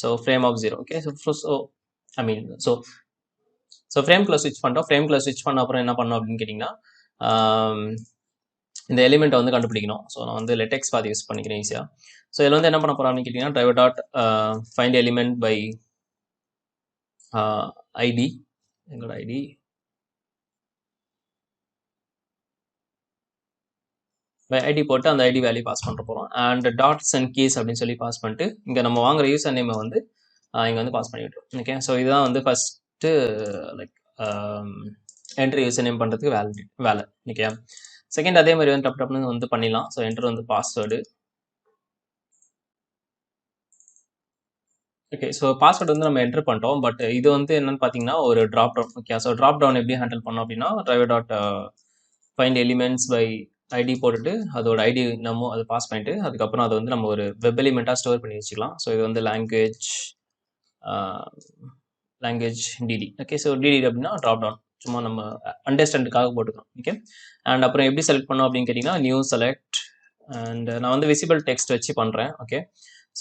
so frame of 0. Okay, so I mean so ஃப்ரேம்குள்ளே ஸ்விட்ச் பண்ணிட்டோம். ஃப்ரேம்குள்ளே ஸ்விட்ச் பண்ண அப்புறம் என்ன பண்ணோம் அப்படின்னு கேட்டிங்கன்னா இந்த எலிமெண்ட்டை வந்து கண்டுபிடிக்கணும். ஸோ நான் வந்து லெட்டெக்ஸ் பாதி யூஸ் பண்ணிக்கிறேன் ஈஸியாக. ஸோ இதில் வந்து என்ன பண்ண போகிறோம் அப்படின்னு கேட்டிங்கன்னா driver dot find element by ID. எங்களோட ஐடி பை ஐடி போட்டு அந்த ஐடி வேல்யூ பாஸ் பண்ணுற போகிறோம். அண்ட் டாட்ஸ் அண்ட் கீஸ் அப்படின்னு சொல்லி பாஸ் பண்ணிட்டு இங்கே நம்ம வாங்குற யூசர் நேமை வந்து இங்கே வந்து பாஸ் பண்ணி விட்டுரும். ஓகே, ஸோ இதுதான் வந்து first like entry user name பண்ணுறதுக்கு வேலை. ஓகே, செகண்ட் அதே மாதிரி வந்து டப்னு வந்து பண்ணிடலாம். ஸோ என்டர் வந்து பாஸ்வேர்டு. ஓகே, ஸோ பாஸ்வேர்டு வந்து நம்ம என்டர் பண்ணிட்டோம். பட் இது வந்து என்னன்னு பார்த்தீங்கன்னா ஒரு drop down. Okay, so drop down எப்படி ஹேண்டில் பண்ணோம் அப்படின்னா driver dot find elements by ID போட்டுட்டு அதோட ஐடி நம்ம அதை பாஸ் பண்ணிட்டு அதுக்கப்புறம் அதை வந்து நம்ம ஒரு வெப் எலிமெண்ட்டாக ஸ்டோர் பண்ணி வச்சுக்கலாம். ஸோ இது வந்து language DD. Okay, so DD அப்படின்னா ட்ராப் டவுன், சும்மா நம்ம அண்டர்ஸ்டாண்டுக்காக போட்டுக்கலாம். ஓகே, அண்ட் அப்புறம் எப்படி செலக்ட் பண்ணோம் அப்படின்னு கேட்டிங்கன்னா நியூ செலக்ட். அண்ட் நான் வந்து விசிபிள் டெக்ஸ்ட் வச்சு பண்ணுறேன். Okay,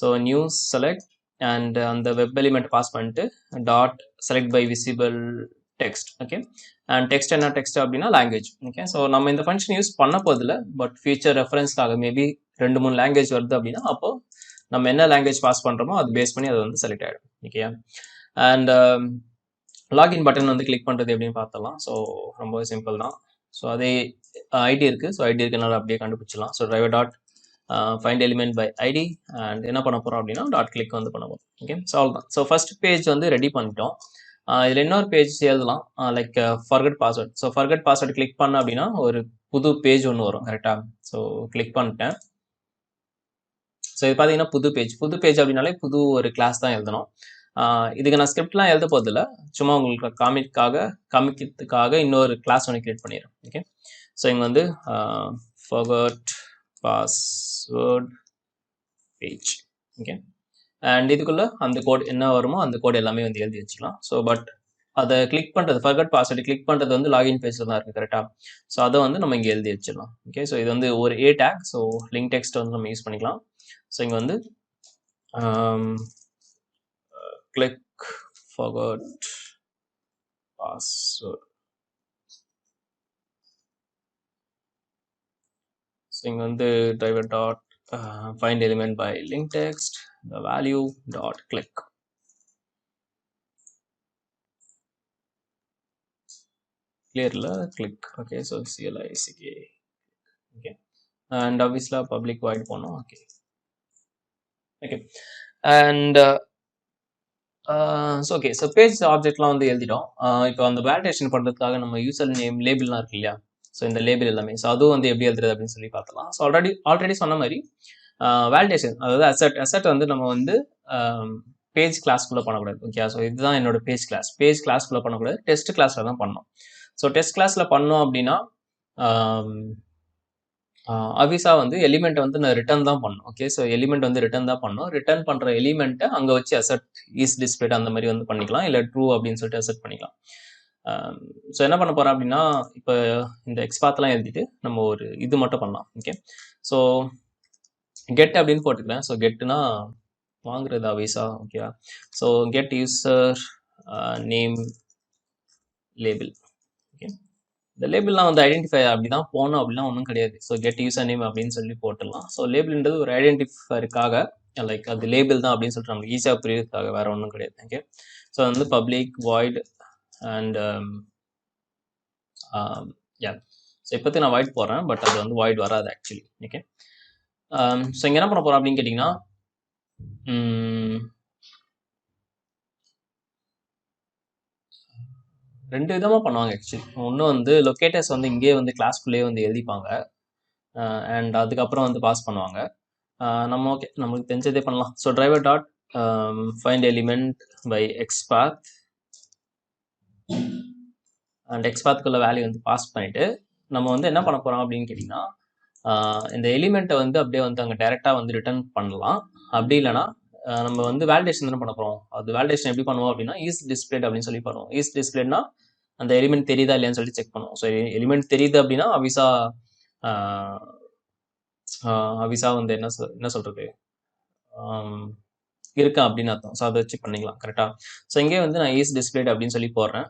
so new select and அந்த வெப் எலிமெண்ட் பாஸ் பண்ணிட்டு dot select by visible text. Okay, and text என்ன டெக்ஸ்ட் அப்படின்னா லாங்குவேஜ். ஓகே, ஸோ நம்ம இந்த ஃபங்க்ஷன் யூஸ் பண்ண போதில்லை, பட் ஃபியூச்சர் ரெஃபரன்ஸ்க்காக மேபி 2-3 லாங்குவேஜ் வருது அப்படின்னா அப்போ நம்ம என்ன லாங்குவேஜ் பாஸ் பண்ணுறோமோ அது பேஸ் பண்ணி அது வந்து செலக்ட் ஆகிடும். ஓகே, அண்ட் லாகின் பட்டன் வந்து கிளிக் பண்ணுறது எப்படின்னு பார்த்தலாம். ஸோ ரொம்ப சிம்பிள் தான். ஸோ அதே ஐடி இருக்குது, ஸோ ஐடி இருக்குனால அப்படியே கண்டுபிடிச்சிடலாம். So driver dot find element by ID and என்ன பண்ண போகிறோம் அப்படின்னா டாட் கிளிக் வந்து பண்ண போகிறோம். ஓகே, ஸோ அவ்வளோதான். ஸோ ஃபர்ஸ்ட் பேஜ் வந்து ரெடி பண்ணிட்டோம். இதில் இன்னொரு பேஜ் எழுதலாம், like forgot password. So forgot password click பண்ண அப்படின்னா ஒரு புது பேஜ் ஒன்று வரும். கரெக்டாக? ஸோ கிளிக் பண்ணிட்டேன். ஸோ இது பார்த்தீங்கன்னா புது பேஜ் அப்படின்னாலே புது ஒரு கிளாஸ் தான் எழுதணும். இதுக்கு நான் ஸ்கிரிப்ட்லாம் எழுத போதில்ல, சும்மா உங்களுக்கு காமிக்கிறதுக்காக இன்னொரு கிளாஸ் ஒன்று கிரியேட் பண்ணிடுறேன். ஓகே, ஸோ இங்கே வந்து forgot password page. Okay, and இதுக்குள்ளே அந்த கோட் என்ன வருமோ அந்த கோட் எல்லாமே வந்து எழுதி வச்சுக்கலாம். ஸோ பட் அதை கிளிக் பண்ணுறது, ஃபர்கட் பாஸ்வேர்டு கிளிக் பண்ணுறது வந்து லாகின் பேஜில் தான் இருக்குது. கரெக்டாக? ஸோ அதை வந்து நம்ம இங்கே எழுதி வச்சிடலாம். ஓகே, ஸோ இது வந்து ஒரு A take. So link text வந்து நம்ம யூஸ் பண்ணிக்கலாம். ஸோ இங்கே வந்து click forgot password. So இங்க வந்து driver dot find element by link text, the value dot click. Clearly click. Okay, so CLICK. Okay, and obviously public void போனோம். Okay, okay, and so okay, so page ஆப்ஜெக்ட்லாம் வந்து எழுதிட்டோம். இப்போ அந்த validation பண்ணுறதுக்காக நம்ம யூசர் நேம் லேபிள்லாம் இருக்கு இல்லையா? ஸோ இந்த லேபிள் எல்லாமே, ஸோ அதுவும் வந்து எப்படி எழுதுறது அப்படின்னு சொல்லி பார்த்தலாம். ஸோ ஆல்ரெடி சொன்ன மாதிரி வேலிடேஷன், அதாவது அசெட் வந்து நம்ம வந்து பேஜ் கிளாஸ்க்குள்ளே பண்ணக்கூடாது. ஓகே, ஸோ இதுதான் என்னோட பேஜ் கிளாஸ்க்குள்ளே பண்ணக்கூடாது, டெஸ்ட் கிளாஸில் தான் பண்ணோம். ஸோ டெஸ்ட் கிளாஸில் பண்ணோம் அப்படின்னா அவிசா வந்து எலிமெண்ட் வந்து நான் ரிட்டர்ன் தான் பண்ணணும். ஓகே, ஸோ எலிமெண்ட் வந்து ரிட்டர்ன் தான் பண்ணணும். ரிட்டர்ன் பண்ணுற எலிமெண்ட்டை அங்கே வச்சு அசெட் இஸ் டிஸ்பிளேட் அந்த மாதிரி வந்து பண்ணிக்கலாம், இல்லை ட்ரூ அப்படின்னு சொல்லிட்டு அசெட் பண்ணிக்கலாம். ஸோ என்ன பண்ண போகிறோம் அப்படின்னா இப்போ இந்த எக்ஸ்பாத்லாம் எழுதிட்டு நம்ம ஒரு இது மட்டும் பண்ணலாம். ஓகே, ஸோ கெட் அப்படின்னு போட்டுக்கிறேன். ஸோ கெட்டுனா வாங்குறது அவிசா. ஓகேவா? So get user name label. Okay, இந்த லேபிள்லாம் வந்து ஐடென்டிஃபை அப்படி தான் போகணும் அப்படிலாம் ஒன்றும் கிடையாது. ஸோ கெட் யூசர் நேம் அப்படின்னு சொல்லி போட்டுடலாம். ஸோ லேபிள்ன்றது ஒரு ஐடென்டிஃபைக்காக, லைக் அது லேபிள் தான் அப்படின்னு சொல்லிட்டு நம்மளுக்கு ஈஸியாக புரியறதுக்காக, வேற ஒன்றும் கிடையாது. ஓகே, ஸோ வந்து public void and yeah. So இப்போத்தி நான் வாய்ட் போடுறேன், பட் அது வந்து வாய்ட் வராது ஆக்சுவலி. ஓகே, ஸோ இங்கே என்ன பண்ண போகிறோம் அப்படின்னு கேட்டிங்கன்னா ரெண்டு விதமாக பண்ணுவாங்க ஆக்சுவலி. ஒன்று வந்து லொக்கேட்டர்ஸ் வந்து இங்கேயே வந்து கிளாஸ்க்குள்ளேயே வந்து எழுதிப்பாங்க, அண்ட் அதுக்கப்புறம் வந்து பாஸ் பண்ணுவாங்க. நம்ம ஓகே, நம்மளுக்கு தெரிஞ்சதே பண்ணலாம். So driver dot find element by XPath and எக்ஸ்பாத்துக்குள்ள வேல்யூ வந்து பாஸ் பண்ணிவிட்டு நம்ம வந்து என்ன பண்ண போகிறோம் அப்படின்னு கேட்டிங்கன்னா இந்த எலிமெண்ட்டை வந்து அப்படியே வந்து அங்கே டைரெக்டாக வந்து ரிட்டர்ன் பண்ணலாம். அப்படி இல்லைனா நம்ம வந்து வேலிடேஷன் தானே பண்ண போகிறோம். அது வேலிடேஷன் எப்படி பண்ணுவோம் அப்படின்னா இஸ் டிஸ்பிளேட் அப்படின்னு சொல்லி பண்ணுவோம். இஸ் டிஸ்பிளேட்னா அந்த எலிமெண்ட் தெரியுதா இல்லையான்னு சொல்லி செக் பண்ணுவோம். ஸோ எலிமெண்ட் தெரியுது அப்படின்னா அவிசா வந்து என்ன சொல்கிறது இருக்கா அப்படின்னு அர்த்தம். ஸோ அதை வச்சு பண்ணிக்கலாம். கரெக்டாக? ஸோ இங்கே வந்து நான் இஸ் டிஸ்பிளேட் அப்படின்னு சொல்லி போடுறேன்.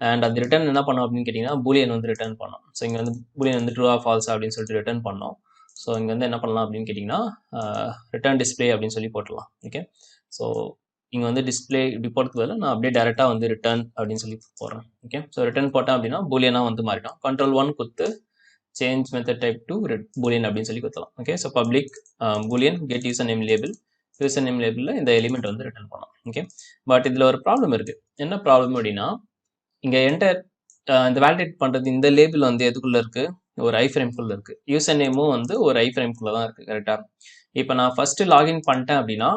அண்ட் அது ரிட்டர்ன் என்ன பண்ணோம் அப்படின்னு கேட்டிங்கன்னா பூலியன் வந்து ரிட்டர்ன் பண்ணோம். ஸோ இங்கே வந்து பூலியன் வந்து ட்ரூ ஆர் ஃபால்ஸ் அப்படின்னு சொல்லிட்டு ரிட்டர்ன் பண்ணோம். ஸோ இங்கே வந்து என்ன பண்ணலாம் அப்படின்னு கேட்டிங்கன்னா ரிட்டர்ன் டிஸ்பிளே அப்படின்னு சொல்லி போட்டுடலாம். ஓகே, ஸோ இங்கே வந்து டிஸ்பிளே இப்படி போடுறதுக்கு பதிலாக நான் அப்படியே டேரெக்டாக வந்து ரிட்டர்ன் அப்படின்னு சொல்லி போடுறேன். ஓகே, ஸோ ரிட்டர்ன் போட்டேன் அப்படின்னா பூலியனாக வந்து மாறிட்டோம். Ctrl+1 கொடுத்து change method type to boolean அப்படின்னு சொல்லி கொடுத்தலாம். Okay, so public boolean get user name label, user name லேபிளில் இந்த எலிமெண்ட் வந்து ரிட்டர்ன் பண்ணலாம். ஓகே, பட் இதில் ஒரு ப்ராப்ளம் இருக்குது. என்ன ப்ராப்ளம் அப்படின்னா இங்கே என்டர் இந்த வேலிடேட் பண்ணுறது இந்த லேபிள் வந்து எதுக்குள்ளே இருக்குது? ஒரு ஐ ஃப்ரேம்குள்ளே இருக்குது. யூசர் நேமும் வந்து ஒரு ஐ ஃப்ரேம்குள்ளே தான் இருக்குது. கரெக்டாக? இப்போ நான் ஃபஸ்ட்டு லாகின் பண்ணிட்டேன் அப்படின்னா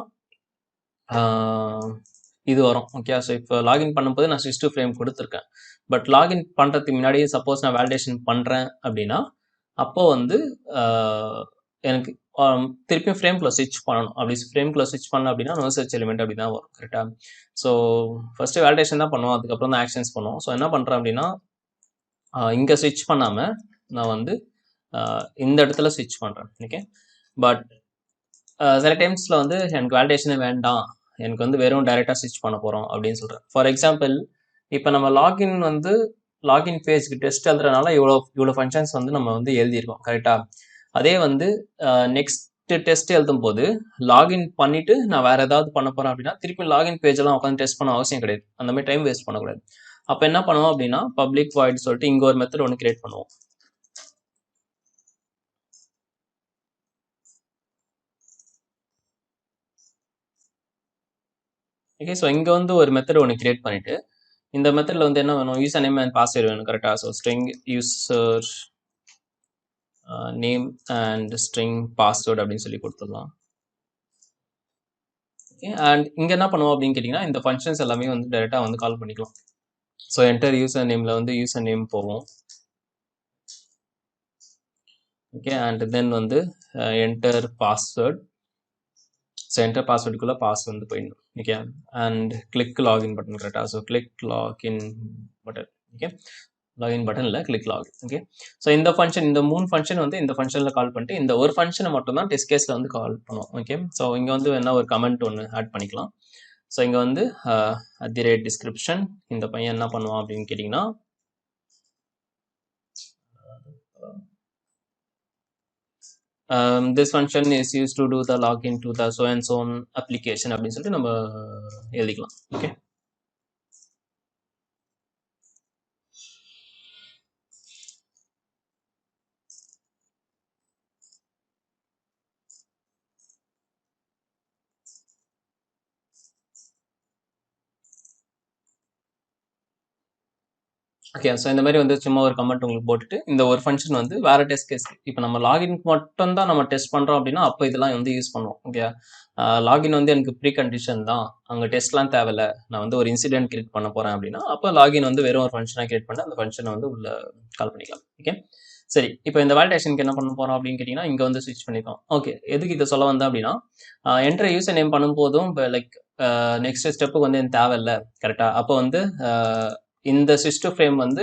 இது வரும். ஓகே, ஸோ இப்போ லாகின் பண்ணும்போது நான் 62 ஃப்ரேம் கொடுத்துருக்கேன். பட் லாகின் பண்ணுறதுக்கு முன்னாடியே சப்போஸ் நான் வேலிடேஷன் பண்ணுறேன் அப்படின்னா அப்போது வந்து எனக்கு திருப்பியும் ஃப்ரேம்குள்ளே ஸ்விட்ச் பண்ணணும். அப்படி ஃப்ரேம்குள்ளே ஸ்விட்ச் பண்ணோம் அப்படின்னா நோ சர்ச் எலிமெண்ட் அப்படி தான் வரும். கரெக்டாக? ஸோ ஃபஸ்ட்டு வேலிடேஷன் தான் பண்ணுவோம், அதுக்கப்புறம் தான் ஆக்ஷன்ஸ் பண்ணுவோம். ஸோ என்ன பண்ணுறேன் அப்படின்னா இங்கே ஸ்விட்ச் பண்ணாமல் நான் வந்து இந்த இடத்துல ஸ்விட்ச் பண்ணுறேன். ஓகே, பட் சில டைம்ஸில் வந்து எனக்கு வேலிடேஷனே வேண்டாம், எனக்கு வந்து வெறும் டைரெக்டாக ஸ்விட்ச் பண்ண போகிறோம் அப்படின்னு சொல்கிறேன். ஃபார் எக்ஸாம்பிள் இப்போ நம்ம லாகின் வந்து லாகின் பேஜ்க்கு டெஸ்ட் எழுதுறதுனால இவ்வளோ ஃபங்க்ஷன்ஸ் வந்து நம்ம வந்து எழுதியிருக்கோம் கரெக்டாக. அதே வந்து நெக்ஸ்ட் டெஸ்ட் எழுதும் போது லாகின் பண்ணிட்டு நான் வேற ஏதாவது பண்ண போறேன் அப்படின்னா திருப்பி லாகின் பேஜ் எல்லாம் உட்காந்து டெஸ்ட் பண்ண அவசியம் கிடையாது. அந்த மாதிரி டைம் வேஸ்ட் பண்ணக்கூடாது. அப்போ என்ன பண்ணுவோம் அப்படின்னா பப்ளிக் வாய்ட் சொல்லிட்டு இங்கே ஒரு மெத்தட் ஒன்று கிரியேட் பண்ணுவோம். ஓகே, ஸோ இங்கே வந்து ஒரு மெத்தட் ஒன்று கிரியேட் பண்ணிட்டு இந்த மெத்தடில் வந்து என்ன வேணும், யூசர் நேம் அண்ட் பாஸ்வேர்டு வேணும் கரெக்டாக. So string user name and string password அப்படின்னு சொல்லி கொடுத்துடலாம். ஓகே, அண்ட் இங்கே என்ன பண்ணுவோம் அப்படின்னு கேட்டிங்கன்னா இந்த ஃபங்க்ஷன்ஸ் எல்லாமே வந்து டைரெக்டாக வந்து கால் பண்ணிக்கலாம். ஸோ என்டர் யூசர் நேமில் வந்து யூசர் நேம் போவோம். ஓகே, அண்ட் தென் வந்து என்டர் பாஸ்வேர்ட். ஸோ என்டர் பாஸ்வேர்டுக்குள்ளே பாஸ் வந்து போயிடணும். Okay, and click login button கரெக்டாக. So click login button. Okay, login பட்டனில் கிளிக் லாகின். ஓகே, ஸோ இந்த ஃபங்க்ஷன் இந்த 3 ஃபங்க்ஷன் வந்து இந்த ஃபங்க்ஷனில் கால் பண்ணிட்டு இந்த ஒரு ஃபங்க்ஷனை மட்டும் தான் டெஸ்ட் கேஸில் வந்து கால் பண்ணுவோம். ஓகே, ஸோ இங்கே வந்து என்ன ஒரு கமெண்ட் ஒன்று ஆட் பண்ணிக்கலாம். ஸோ இங்கே வந்து @description இந்த பையன் என்ன பண்ணுவான் அப்படின்னு கேட்டிங்கன்னா this function is used to do the login to the so and so application அப்படின்னு சொல்லிட்டு நம்ம எழுதிக்கலாம். ஓகே, ஓகே, ஸோ இந்த மாதிரி வந்து சும்மா ஒரு கமெண்ட் உங்களுக்கு போட்டுட்டு இந்த ஒரு ஃபங்க்ஷன் வந்து வேற டெஸ்ட் கேஸ் இப்போ நம்ம லாகின்க்கு மட்டும் தான் நம்ம டெஸ்ட் பண்ணுறோம் அப்படின்னா அப்போ இதெல்லாம் வந்து யூஸ் பண்ணுவோம். ஓகே, லாகின் வந்து எனக்கு ப்ரீ கண்டிஷன் தான், அங்கே டெஸ்ட்லாம் தேவையில்ல, நான் வந்து ஒரு இன்சிடென்ட் கிரியேட் பண்ண போகிறேன் அப்படின்னா அப்போ லாகின் வந்து வெறும் ஒரு ஃபங்க்ஷனாக கிரியேட் பண்ணி அந்த ஃபங்க்ஷனை வந்து உள்ள கால் பண்ணிக்கலாம். ஓகே, சரி, இப்போ இந்த வேலிடேஷனுக்கு என்ன பண்ண போகிறோம் அப்படின்னு கேட்டிங்கன்னா இங்கே வந்து ஸ்விட்ச் பண்ணிக்கலாம். ஓகே, எதுக்கு இதை சொல்ல வந்தேன் அப்படின்னா என்டர் யூசர் நேம் பண்ணும்போதும் இப்போ லைக் நெக்ஸ்ட் ஸ்டெப்புக்கு வந்து எனக்கு தேவையில்லை கரெக்டாக. அப்போ வந்து இந்த சிஸ்டம் ஃப்ரேம் வந்து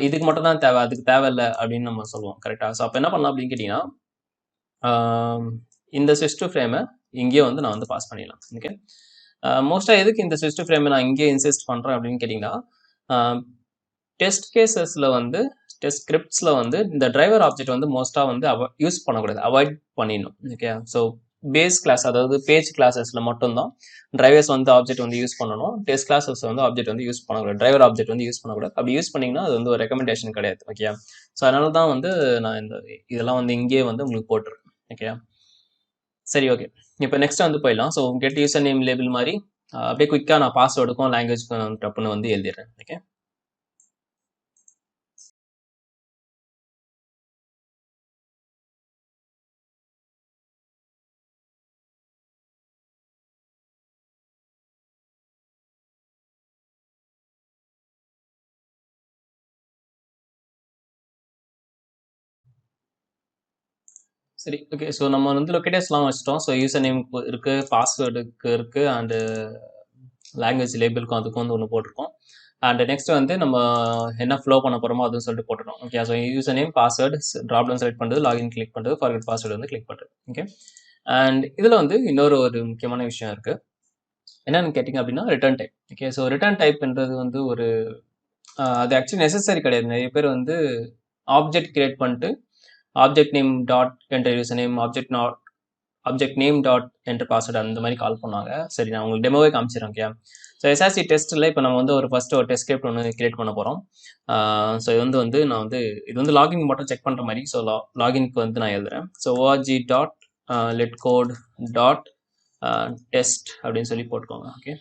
இதுக்கு மட்டும் தான் தேவை, அதுக்கு தேவையில்லை அப்படின்னு நம்ம சொல்லுவோம் கரெக்டாக. ஸோ அப்போ என்ன பண்ணலாம் அப்படின்னு கேட்டிங்கன்னா இந்த சிஸ்டம் ஃப்ரேமை இங்கேயே வந்து நான் வந்து பாஸ் பண்ணிடலாம். ஓகே, மோஸ்ட்டாக எதுக்கு இந்த சிஸ்டம் ஃப்ரேமை நான் இங்கேயே இன்சிஸ்ட் பண்ணுறேன் அப்படின்னு கேட்டிங்கன்னா டெஸ்ட் கேசஸில் வந்து டெஸ்ட் ஸ்கிரிப்ட்ஸில் வந்து இந்த டிரைவர் ஆப்ஜெக்ட் வந்து மோஸ்ட்டாக வந்து யூஸ் பண்ணக்கூடாது, அவாய்ட் பண்ணிடணும். ஓகே, ஸோ பேஸ் கிளாஸ் அதாவது பேஜ் கிளாஸஸில் மட்டும்தான் டிரைவர்ஸ் வந்து ஆப்ஜெக்ட் வந்து யூஸ் பண்ணணும். டெஸ்ட் கிளாஸஸ் வந்து ஆப்ஜெக்ட் வந்து யூஸ் பண்ணக்கூடாது, டிரைவர் ஆப்ஜெக்ட் வந்து யூஸ் பண்ணக்கூடாது. அப்படி யூஸ் பண்ணிங்கன்னா அது வந்து ஒரு ரெக்கமெண்டேஷன் கிடையாது. ஓகே, ஸோ அதனால தான் வந்து நான் இதெல்லாம் வந்து இங்கேயே வந்து உங்களுக்கு போட்டுருக்கேன். ஓகே, சரி, ஓகே, இப்போ நெக்ஸ்ட் வந்து போயிடலாம். So get user name label மாதிரி அப்படியே குயிக்காக நான் பாஸ்வேர்டுக்கும் லாங்குவேஜ்க்கும் டப்புன்னு வந்து எழுதிடுறேன். ஓகே, சரி, ஓகே, ஸோ நம்ம வந்து லொக்கேட்டர்ஸ்லாம் வச்சிட்டோம். ஸோ யூசர் நேம் இருக்குது, பாஸ்வேர்டுக்கு இருக்குது, அண்டு லாங்குவேஜ் லேபிளுக்கும் அதுக்கும் வந்து ஒன்று போட்டிருக்கோம். அண்ட் நெக்ஸ்ட் வந்து நம்ம என்ன ஃப்ளோ பண்ண போகிறோமோ அதுவும் சொல்லிட்டு போட்டுட்டோம். Okay, so user name password dropdown select பண்ணுறது, லாகின் கிளிக் பண்ணுறது, ஃபார்கெட் பாஸ்வேர்டு வந்து கிளிக் பண்ணுறது. ஓகே, அண்ட் இதில் வந்து இன்னொரு ஒரு முக்கியமான விஷயம் இருக்குது. என்னன்னு கேட்டிங்க அப்படின்னா return type. Okay, so return டைப்ன்றது வந்து ஒரு அது ஆக்சுவலி நெசசரி கிடையாது. நிறைய பேர் வந்து ஆப்ஜெக்ட் கிரியேட் பண்ணிட்டு object name dot enter user name, object name dot enter password அந்த மாதிரி கால் பண்ணாங்க. சரி, நான் உங்களுக்கு டெமோவே காமிச்சிடறேன். ஓகே, ஸோ எஸ்ஆர்சி டெஸ்ட்டில் இப்போ நம்ம வந்து ஃபர்ஸ்ட் ஒரு டெஸ்ட் ஸ்கிரிப்ட் ஒன்று கிரியேட் பண்ண போகிறோம். ஸோ இது வந்து நான் வந்து இது வந்து லாகின் மட்டும் செக் பண்ணுற மாதிரி. ஸோ லாகின்க்கு வந்து நான் எழுதுறேன். So org dot let code dot test அப்படின்னு சொல்லி போட்டுக்கோங்க. ஓகே,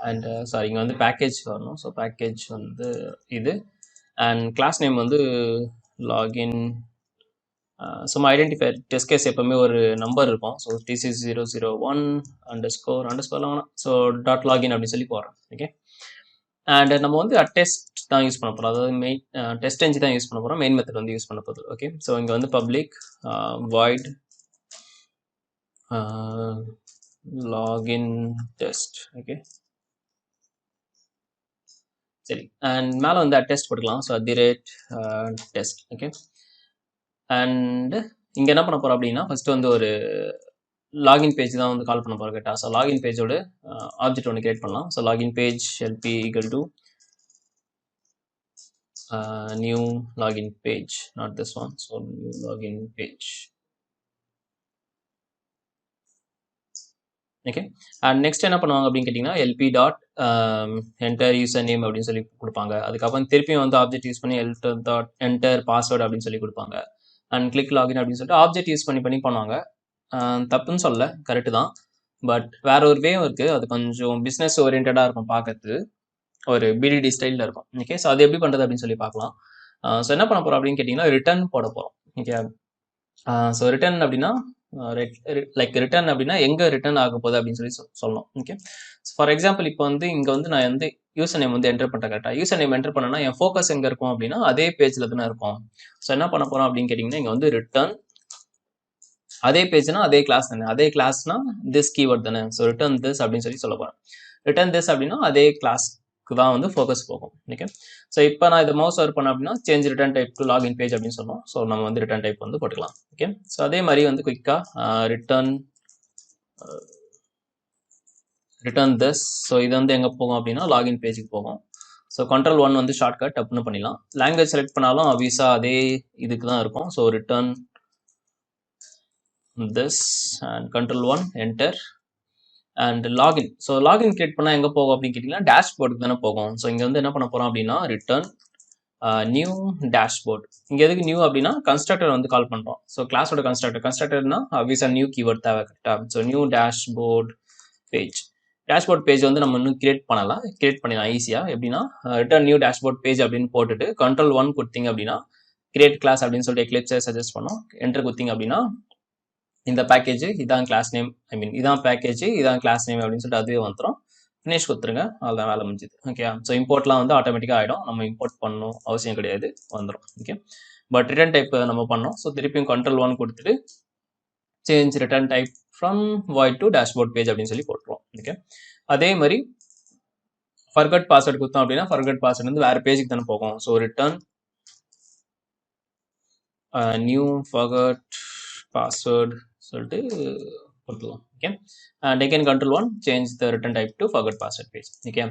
அண்ட் சாரி இங்கே வந்து பேக்கேஜ் வரணும். ஸோ பேக்கேஜ் வந்து இது, அண்ட் கிளாஸ் நேம் வந்து லாகின். சும்மா ஐடென்டிஃபை டெஸ்ட் கேஸ் எப்பவுமே ஒரு நம்பர் இருக்கும். ஸோ TC001 அண்டர்ஸ்கோர்லாம் வேணாம். ஸோ டாட் லாகின் அப்படின்னு சொல்லி போகிறோம். ஓகே, அண்ட் நம்ம வந்து டெஸ்ட் தான் யூஸ் பண்ண போகிறோம், அதாவது மெயின் டெஸ்ட் என்ஜி தான் யூஸ் பண்ண போகிறோம், மெயின் மெத்தட் வந்து யூஸ் பண்ண போகுது. ஓகே, ஸோ இங்கே வந்து public void login test. Okay, சரி, அண்ட் மேலே வந்து டெஸ்ட் போட்டுக்கலாம். So @test. ஓகே, அண்ட் இங்கே என்ன பண்ண போகிறோம் அப்படின்னா ஃபர்ஸ்ட் வந்து ஒரு லாகின் பேஜ் தான் வந்து கால் பண்ண போகிறோம் கரெக்டா. ஸோ லாகின் பேஜோட ஆப்ஜெக்ட் ஒன்று கிரியேட் பண்ணலாம். So login page LP equal to new login page, not this one. So new login page. Okay. And next என்ன பண்ணுவாங்க அப்படின்னு கேட்டிங்கன்னா LP dot enter user name அப்படின்னு சொல்லி கொடுப்பாங்க. அதுக்கப்புறம் திருப்பியும் வந்து ஆப்ஜெக்ட் யூஸ் பண்ணி என்டர் பாஸ்வேர்டு அப்படின்னு சொல்லி கொடுப்பாங்க. அண்ட் கிளிக் லாகின் அப்படின்னு சொல்லிட்டு ஆப்ஜெக்ட் யூஸ் பண்ணி பண்ணுவாங்க. தப்புன்னு சொல்ல, கரெக்டு தான். பட் வேற ஒரு வேவும் இருக்குது. அது கொஞ்சம் பிஸ்னஸ் ஓரியன்டாக இருக்கும் பார்க்கறது. ஒரு பிடிடி ஸ்டைலில் இருக்கும். ஓகே. ஸோ அது எப்படி பண்ணுறது அப்படின்னு சொல்லி பார்க்கலாம். ஸோ என்ன பண்ண போகிறோம் அப்படின்னு கேட்டிங்கன்னா ரிட்டர்ன் போட போகிறோம். ஓகே. ஸோ ரிட்டர்ன் அப்படின்னா லைக் ரிட்டர்ன் அப்படின்னா எங்கே ரிட்டர்ன் ஆக போகுது அப்படின்னு சொல்லி சொல்லணும். ஓகே. ஃபார் எக்ஸாம்பிள் இப்போ வந்து இங்கே வந்து நான் வந்து யூசர் நேம் வந்து என்டர் பண்ணுறேன் கரெக்டாக. யூசர் நேம் என்டர் பண்ணனா என் ஃபோக்கஸ் எங்கே இருக்கும் அப்படின்னா அதே பேஜில் தானே இருக்கும். ஸோ என்ன பண்ண போகிறோம் அப்படின்னு கேட்டிங்கன்னா இங்கே வந்து ரிட்டர்ன் அதே பேஜ்னா அதே கிளாஸ் தானே. அதே கிளாஸ்னா திஸ் கீவேர்ட் தானே. ஸோ ரிட்டர்ன் திஸ் அப்படின்னு சொல்லி சொல்ல போகிறேன். ரிட்டர்ன் திஸ் அப்படின்னா அதே கிளாஸ்க்கு தான் வந்து ஃபோக்கஸ் போகும். ஓகே. ஸோ இப்போ நான் இதை மவுஸ் ஓவர் பண்ண அப்படின்னா change return type to login page அப்படின்னு சொன்னோம். ஸோ நம்ம வந்து ரிட்டர்ன் டைப் வந்து போட்டுக்கலாம். ஓகே. ஸோ அதே மாதிரி வந்து குயிக்காக ரிட்டர்ன் திஸ். ஸோ இது வந்து எங்கே போகும் அப்படின்னா லாகின் பேஜுக்கு போகும். ஸோ Ctrl+1 வந்து ஷார்ட்கட் டப்னு பண்ணிடலாம். லாங்குவேஜ் செலக்ட் பண்ணாலும் அவிஸா அதே இதுக்கு தான் இருக்கும். So return this and Ctrl+1 enter and login. So login create பண்ணால் எங்கே போகும் அப்படின்னு கேட்டிங்கன்னா டேஷ்போர்டுக்கு தானே போகும். ஸோ இங்கே வந்து என்ன பண்ண போகிறோம் அப்படின்னா ரிட்டர்ன் நியூ டேஷ்போர்ட். இங்கே எதுக்கு நியூ அப்படின்னா கன்ஸ்ட்ரக்டர் வந்து கால் பண்ணுறோம். ஸோ கிளாஸோட கன்ஸ்ட்ரக்டர்னா அவிஸா நியூ கீவேர்ட் தேவை கரெக்டாக. So new dashboard page. Dashboard page வந்து நம்ம இன்னும் கிரியேட் பண்ணிடலாம் ஈஸியாக. எப்படின்னா ரிட்டர்ன் நியூ டேஷ்போர்ட் பேஜ் அப்படின்னு போட்டுட்டு Ctrl+1 கொடுத்தீங்க அப்படின்னா கிரியேட் கிளாஸ் அப்படின்னு சொல்லிட்டு எக்லிப்ஸை சஜஸ்ட் பண்ணோம். என்டர் கொடுத்தீங்க அப்படின்னா இந்த பேக்கேஜ் இதான் கிளாஸ் நேம், இதான் பேக்கேஜ் இதான் கிளாஸ் நேம் அப்படின்னு சொல்லிட்டு அதுவே வந்துடும். ஃபினிஷ் கொடுத்துருங்க, அவ்வளோதான், வேலை முடிஞ்சுது. ஓகே. ஸோ இம்போர்ட்லாம் வந்து ஆட்டோமேட்டிக்காக ஆகிடும். நம்ம இம்போர்ட் பண்ணணும் அவசியம் கிடையாது, வந்துடும். ஓகே. பட் ரிட்டர்ன் டைப் நம்ம பண்ணோம். ஸோ திருப்பியும் Ctrl+1 கொடுத்துட்டு change return type from void to dashboard page அப்படின்னு சொல்லி போட்டுருவோம். ஓகே. அதே மாதிரி ஃபர்கட் பாஸ்வேர்டு கொடுத்தோம் அப்படின்னா ஃபர்கட் பாஸ்வேர்டு வந்து வேறு பேஜுக்கு தானே போகும். So return new forgot password சொல்லிட்டு கொடுத்துக்கலாம். Okay. And again Ctrl+1 change the return type to forgot password page. Okay.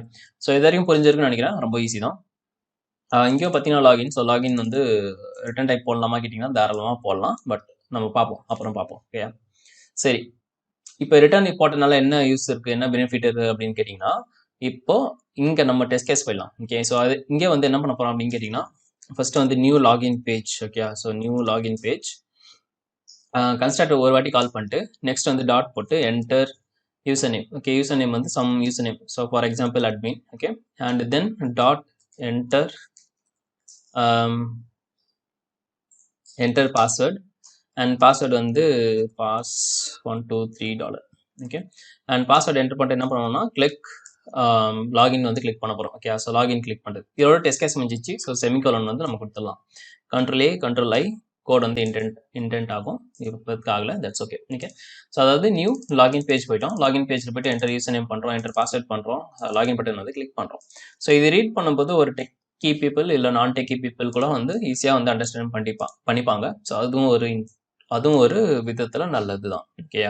So இது வரைக்கும் புரிஞ்சிருக்குன்னு நினைக்கிறேன். ரொம்ப ஈஸி தான். இங்கேயும் பார்த்தீங்கன்னா லாகின். ஸோ லாகின் வந்து ரிட்டர்ன் டைப் போடலாமா கேட்டிங்கன்னா தாராளமாக போடலாம். பட் நம்ம பார்ப்போம், அப்புறம் பார்ப்போம். ஓகே. சரி, இப்போ ரிட்டர்ன் போட்டனால என்ன யூஸ் இருக்குது, என்ன பெனிஃபிட் இருக்குது அப்படின்னு கேட்டிங்கன்னா இப்போ இங்கே நம்ம டெஸ்ட் கேஸ் போயிடலாம். ஓகே. ஸோ அது இங்கே வந்து என்ன பண்ண போகிறோம் அப்படின்னு கேட்டிங்கன்னா ஃபர்ஸ்ட் வந்து new login page. Okay. So new login page constructor ஒரு வாட்டி கால் பண்ணிட்டு நெக்ஸ்ட் வந்து டாட் போட்டு enter user name. Okay. User name வந்து some user name. So for example admin. Okay. And then dot enter enter password and password வந்து $123. Okay. And password enter பண்ணிட்டு என்ன பண்ணுவோம்னா கிளிக் லாகின் வந்து click பண்ண போகிறோம். ஓகே. ஸோ லாகின் கிளிக் பண்ணுறது இதோட டெஸ்ட் கேஸ் முடிஞ்சிச்சு. ஸோ செமிகோலன் வந்து நம்ம கொடுத்துடலாம். Ctrl+A Ctrl+I கோட் வந்து இன்டென்ட் ஆகும். இப்போதுக்கு ஆகலை, தட்ஸ் ஓகே. ஓகே. ஸோ அதாவது நியூ லாகின் பேஜ் போயிட்டோம். லாகின் பேஜில் போய்ட்டு என்டர் யூசர் நேம் பண்ணுறோம், என்டர் பாஸ்வேர்ட் பண்ணுறோம், லாகின் பட்டன் வந்து கிளிக் பண்ணுறோம். ஸோ இது ரீட் பண்ணும்போது ஒரு டெக்கி பீப்புள் இல்லை நான் டெக்கி பீப்புள் கூட வந்து ஈஸியாக வந்து அண்டர்ஸ்டாண்ட் பண்ணிப்பாங்க. ஸோ அதுவும் ஒரு விதத்தில் நல்லது தான். ஓகே.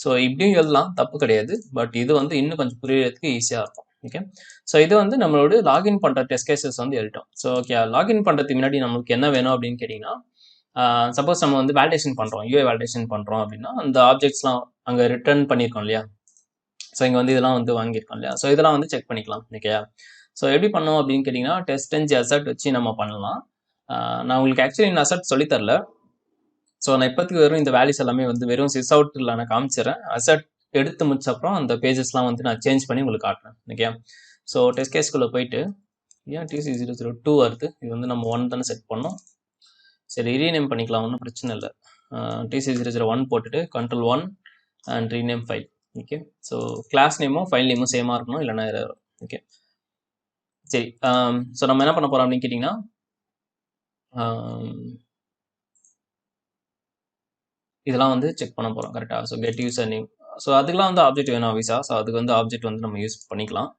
ஸோ இப்படியும் எழுதலாம், தப்பு கிடையாது. பட் இது வந்து இன்னும் கொஞ்சம் புரியறதுக்கு ஈஸியாக இருக்கும். ஓகே. ஸோ இது வந்து நம்மளோட லாகின் பண்ணுற டெஸ்ட் கேசஸ் வந்து எழுதிட்டோம். ஸோ ஓகே, லாகின் பண்ணுறதுக்கு முன்னாடி நம்மளுக்கு என்ன வேணும் அப்படின்னு கேட்டிங்கன்னா சப்போஸ் நம்ம வந்து வேலிடேஷன் பண்ணுறோம், யூஐ வேலிடேஷன் பண்ணுறோம் அப்படின்னா அந்த ஆப்ஜெக்ட்ஸ்லாம் அங்கே ரிட்டர்ன் பண்ணியிருக்கோம் இல்லையா. ஸோ இங்கே வந்து இதெல்லாம் வந்து வாங்கியிருக்கோம் இல்லையா. ஸோ இதெல்லாம் வந்து செக் பண்ணிக்கலாம். ஓகேயா. ஸோ எப்படி பண்ணோம் அப்படின்னு கேட்டிங்கன்னா டெஸ்ட் அசட் வச்சு நம்ம பண்ணலாம். நான் உங்களுக்கு ஆக்சுவலி இந்த அசட் சொல்லித்தரல. ஸோ நான் இப்போதைக்கு வெறும் இந்த வேல்யூஸ் எல்லாமே வந்து வெறும் சிஸ் அவுட்டில் நான் காமிச்சிடறேன். அசட் எடுத்து முடிச்ச அப்புறம் அந்த பேஜஸ்லாம் வந்து நான் சேஞ்ச் பண்ணி உங்களுக்கு காட்டுறேன். ஓகே. ஸோ டெஸ்ட் கேஸ்குள்ளே போயிட்டு ஏன் TC002 வருது, இது வந்து நம்ம 1 தானே செட் பண்ணோம். சரி, ரீநேம் பண்ணிக்கலாம், ஒன்றும் பிரச்சனை இல்லை. TC001 போட்டுட்டு Ctrl+1 and rename file. Okay. So class நேமும் ஃபைல் நேமும் சேமாக இருக்கணும், இல்லைனா வரும். ஓகே. சரி. ஸோ நம்ம என்ன பண்ண போகிறோம் அப்படின்னு கேட்டிங்கன்னா இதெல்லாம் வந்து செக் பண்ண போகிறோம் கரெக்டாக. So get user name. So அதுக்கெலாம் வந்து ஆப்ஜெக்ட் வேணும் விசா. ஸோ அதுக்கு வந்து ஆப்ஜெக்ட் வந்து நம்ம யூஸ் பண்ணிக்கலாம்.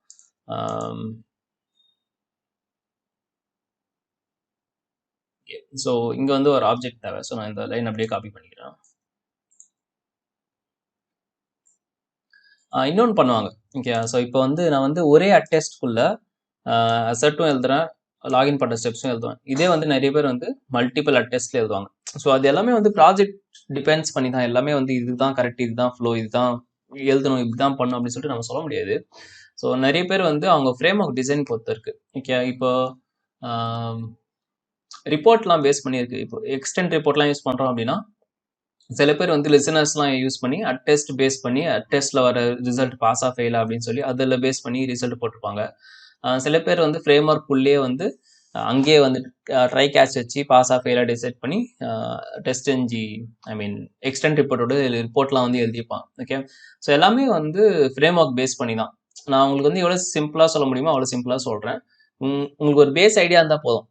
ஸோ இங்கே வந்து ஒரு ஆப்ஜெக்ட் தேவை. ஸோ நான் இந்த லைன் அப்படியே காப்பி பண்ணிக்கிறேன். இன்னொன்று பண்ணுவாங்க. ஓகே. ஸோ இப்போ வந்து நான் வந்து ஒரே அட்டெஸ்ட்குள்ள அசர்ட்டும் எழுதுறேன், லாகின் பண்ணுற ஸ்டெப்ஸும் எழுதுவேன். இதே வந்து நிறைய பேர் வந்து மல்டிபிள் அட்டெஸ்ட்ல எழுதுவாங்க. ஸோ அது எல்லாமே வந்து ப்ராஜெக்ட் டிபெண்ட்ஸ் பண்ணி தான். எல்லாமே வந்து இதுதான் கரெக்ட், இதுதான் ஃப்ளோ, இதுதான் எழுதணும், இப்படிதான் பண்ணணும் அப்படின்னு சொல்லிட்டு நம்ம சொல்ல முடியாது. ஸோ நிறைய பேர் வந்து அவங்க ஃப்ரேம் ஒர்க் டிசைன் பொறுத்து இருக்கு. ஓகே. இப்போ ரிப்போர்ட்லாம் பேஸ் பண்ணியிருக்கு. இப்போ எக்ஸ்டென்ட் ரிப்போர்ட்லாம் யூஸ் பண்ணுறோம் அப்படின்னா சில பேர் வந்து லிசனர்ஸ்லாம் யூஸ் பண்ணி அட்டெஸ்ட் பேஸ் பண்ணி அட்டெஸ்ட்ல வர ரிசல்ட் பாஸா ஃபெயிலா அப்படின்னு சொல்லி அதில் பேஸ் பண்ணி ரிசல்ட் போட்டிருப்பாங்க. சில பேர் வந்து ஃப்ரேம் ஒர்க்குள்ளேயே வந்து அங்கேயே வந்து ட்ரை கேட்ச் வச்சு பாஸா ஃபெயிலா டிசைட் பண்ணி டெஸ்ட் என்ஜி எக்ஸ்டென்ட் ரிப்போர்ட்டோட ரிப்போர்ட்லாம் வந்து எழுதிப்பாங்க. ஓகே. ஸோ எல்லாமே வந்து ஃப்ரேம் ஒர்க் பேஸ் பண்ணி தான். நான் உங்களுக்கு வந்து எவ்வளோ சிம்பிளாக சொல்ல முடியுமோ அவ்வளோ சிம்பிளாக சொல்கிறேன். உங்களுக்கு ஒரு பேஸ் ஐடியா இருந்தால் போதும்.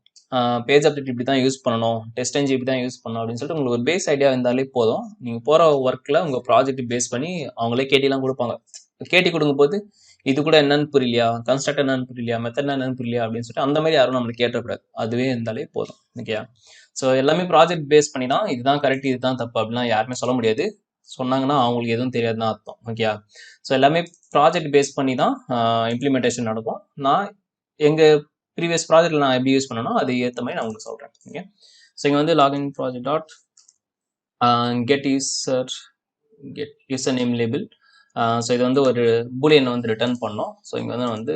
பேஜ் அப்டேட் இப்படி தான் யூஸ் பண்ணணும், டெஸ்ட் என்ஜி இப்படி தான் யூஸ் பண்ணணும் அப்படின்னு சொல்லிட்டு உங்களுக்கு ஒரு பேஸ் ஐடியா இருந்தாலே போதும். நீங்கள் போகிற ஒர்க்கில் உங்கள் ப்ராஜெக்ட் பேஸ் பண்ணி அவங்களே கேட்டிலாம் கொடுப்பாங்க. கேட்டி கொடுக்கும்போது இது கூட என்னன்னு புரியலையா, கன்ஸ்ட்ரக்ட் என்னன்னு புரியலையா, மெத்தட் என்னன்னு புரியலையா அப்படின்னு சொல்லிட்டு அந்த மாதிரி யாரும் நம்மளுக்கு கேட்டக்கூடாது. அதுவே இருந்தாலே போதும். ஓகேயா. ஸோ எல்லாமே ப்ராஜெக்ட் பேஸ் பண்ணி தான் இதுதான் கரெக்ட், இதுதான் தப்பு அப்படிலாம் யாருமே சொல்ல முடியாது. சொன்னாங்கன்னா அவங்களுக்கு எதுவும் தெரியாதுன்னு அர்த்தம். ஓகேயா. ஸோ எல்லாமே ப்ராஜெக்ட் பேஸ் பண்ணி தான் இம்ப்ளிமெண்டேஷன் நடக்கும். நான் எங்கள் ப்ரீவியஸ் ப்ராஜெக்ட்ல நான் எப்படி யூஸ் பண்ணனோ அது ஏற்ற மாதிரி நான் உங்களுக்கு சொல்கிறேன். ஓகே. ஸோ இங்கே வந்து login project dot get user name label. So இது வந்து ஒரு பூலியன் வந்து ரிட்டர்ன் பண்ணோம். ஸோ இங்கே வந்து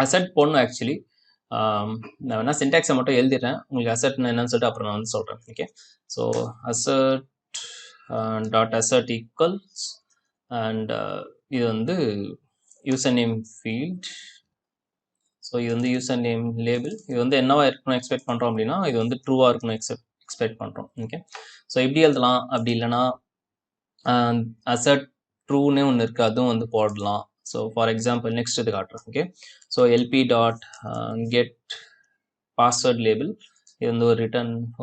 அசெட் போடணும். ஆக்சுவலி நான் வேணா சின்டாக்ஸை மட்டும் எழுதிடுறேன். உங்களுக்கு அசெட்னா என்னன்னு சொல்லிட்டு அப்புறம் நான் வந்து சொல்கிறேன். Okay. So asset dot asset equals and இது வந்து யூசர் நேம் ஃபீல்ட். ஸோ இது வந்து யூசர் நேம் லேபிள். இது வந்து என்னவா இருக்கணும் எக்ஸ்பெக்ட் பண்ணுறோம் அப்படின்னா இது வந்து ட்ரூவாக இருக்கணும் எக்ஸ்பெக்ட் பண்ணுறோம். ஓகே. ஸோ இப்படி எழுதலாம். அப்படி இல்லைன்னா அசட் ட்ரூன்னு ஒன்று இருக்குது, அதுவும் வந்து போடலாம். ஸோ ஃபார் எக்ஸாம்பிள் நெக்ஸ்ட் இது காட்டுறேன். Okay. So LP dot get password label. இது வந்து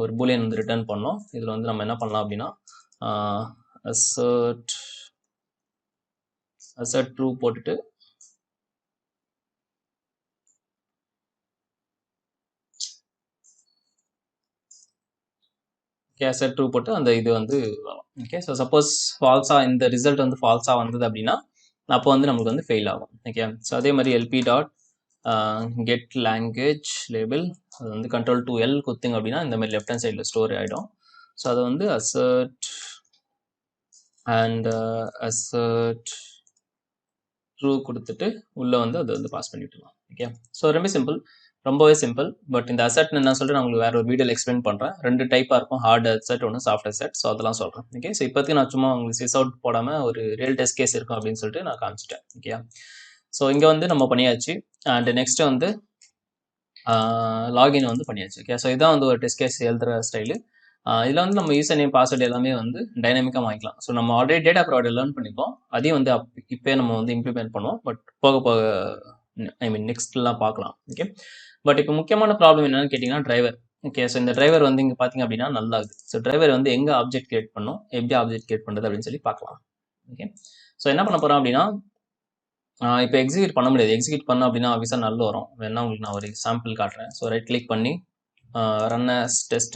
ஒரு பூலியன் வந்து ரிட்டர்ன் பண்ணோம். இதில் வந்து நம்ம என்ன பண்ணலாம் அப்படின்னா அசட் ட்ரூ போட்டுட்டு அசட் ட்ரூ போட்டு அந்த இது வந்து வரும். ஓகே. ஸோ சப்போஸ் ஃபால்ஸாக இந்த ரிசல்ட் வந்து ஃபால்ஸாக வந்தது அப்படின்னா அப்போ வந்து நமக்கு வந்து ஃபெயில் ஆகும். ஓகே. ஸோ அதே மாதிரி LP dot get language label. அது வந்து Ctrl+L குத்துங்க அப்படின்னா இந்த மாதிரி லெஃப்ட் ஹேண்ட் சைடில் ஸ்டோர் ஆகிடும். ஸோ அதை வந்து அசட் அண்ட் அசட் ட்ரூ கொடுத்துட்டு உள்ளே வந்து அதை வந்து பாஸ் பண்ணிவிடலாம். ஓகே. ஸோ ரொம்பவே சிம்பிள். பட் இந்த அசெட் என்ன சொல்லிட்டு நான் உங்களுக்கு வேற ஒரு வீடியோவில் எக்ஸ்பிளைன் பண்ணுறேன். 2 டைப்பாக இருக்கும், ஹார்ட் அசெட் ஒன்று சாஃப்ட் அசெட். ஸோ அதெல்லாம் சொல்கிறேன். ஓகே. ஸோ இப்போதைக்கு நான் சும்மா உங்களுக்கு சிஸ் அவுட் போடாமல் ஒரு ரியல் டெஸ்ட் கேஸ் இருக்கும் அப்படின்னு சொல்லிட்டு நான் காமிச்சிட்டேன். ஓகே. ஸோ இங்கே வந்து நம்ம பண்ணியாச்சு. அண்ட் நெக்ஸ்ட் வந்து லாகின் வந்து பண்ணியாச்சு. ஓகே. ஸோ இதான் வந்து ஒரு டெஸ்ட் கேஸ் எழுதுகிற ஸ்டைலு. இதில் வந்து நம்ம யூசர் நேம் பாஸ்வேர்டு எல்லாமே வந்து டைனமிக்காக வாங்கிக்கலாம். ஸோ நம்ம ஆல்ரெடி டேட்டா ப்ராடக்ட் லேர்ன் பண்ணிப்போம். அதையும் வந்து இப்போயே நம்ம வந்து இம்ப்ளிமெண்ட் பண்ணுவோம். பட் போக நெக்ஸ்ட்லாம் பார்க்கலாம். ஓகே. பட் இப்போ முக்கியமான ப்ராப்ளம் என்னன்னு கேட்டிங்கன்னா டிரைவர். ஓகே. ஸோ இந்த டிரைவர் வந்து இங்கே பார்த்தீங்க அப்படின்னா நல்லா இருக்குது. ஸோ டிரைவர் வந்து எங்கே ஆப்ஜெக்ட் கிரியேட் பண்ணணும், எப்படி ஆப்ஜெக்ட் கிரியேட் பண்ணுறது அப்படின்னு சொல்லி பார்க்கலாம். ஓகே. ஸோ என்ன பண்ண போகிறோம் அப்படின்னா இப்போ எக்ஸிக்யூட் பண்ண முடியாது. எக்ஸிக்யூட் பண்ணோம் அப்படின்னா ஆஃபீஸாக நல்ல வரும். வேணா உங்களுக்கு நான் ஒரு சாம்பிள் காட்டுறேன். ஸோ ரைட் கிளிக் பண்ணி ரன் அஸ் டெஸ்ட்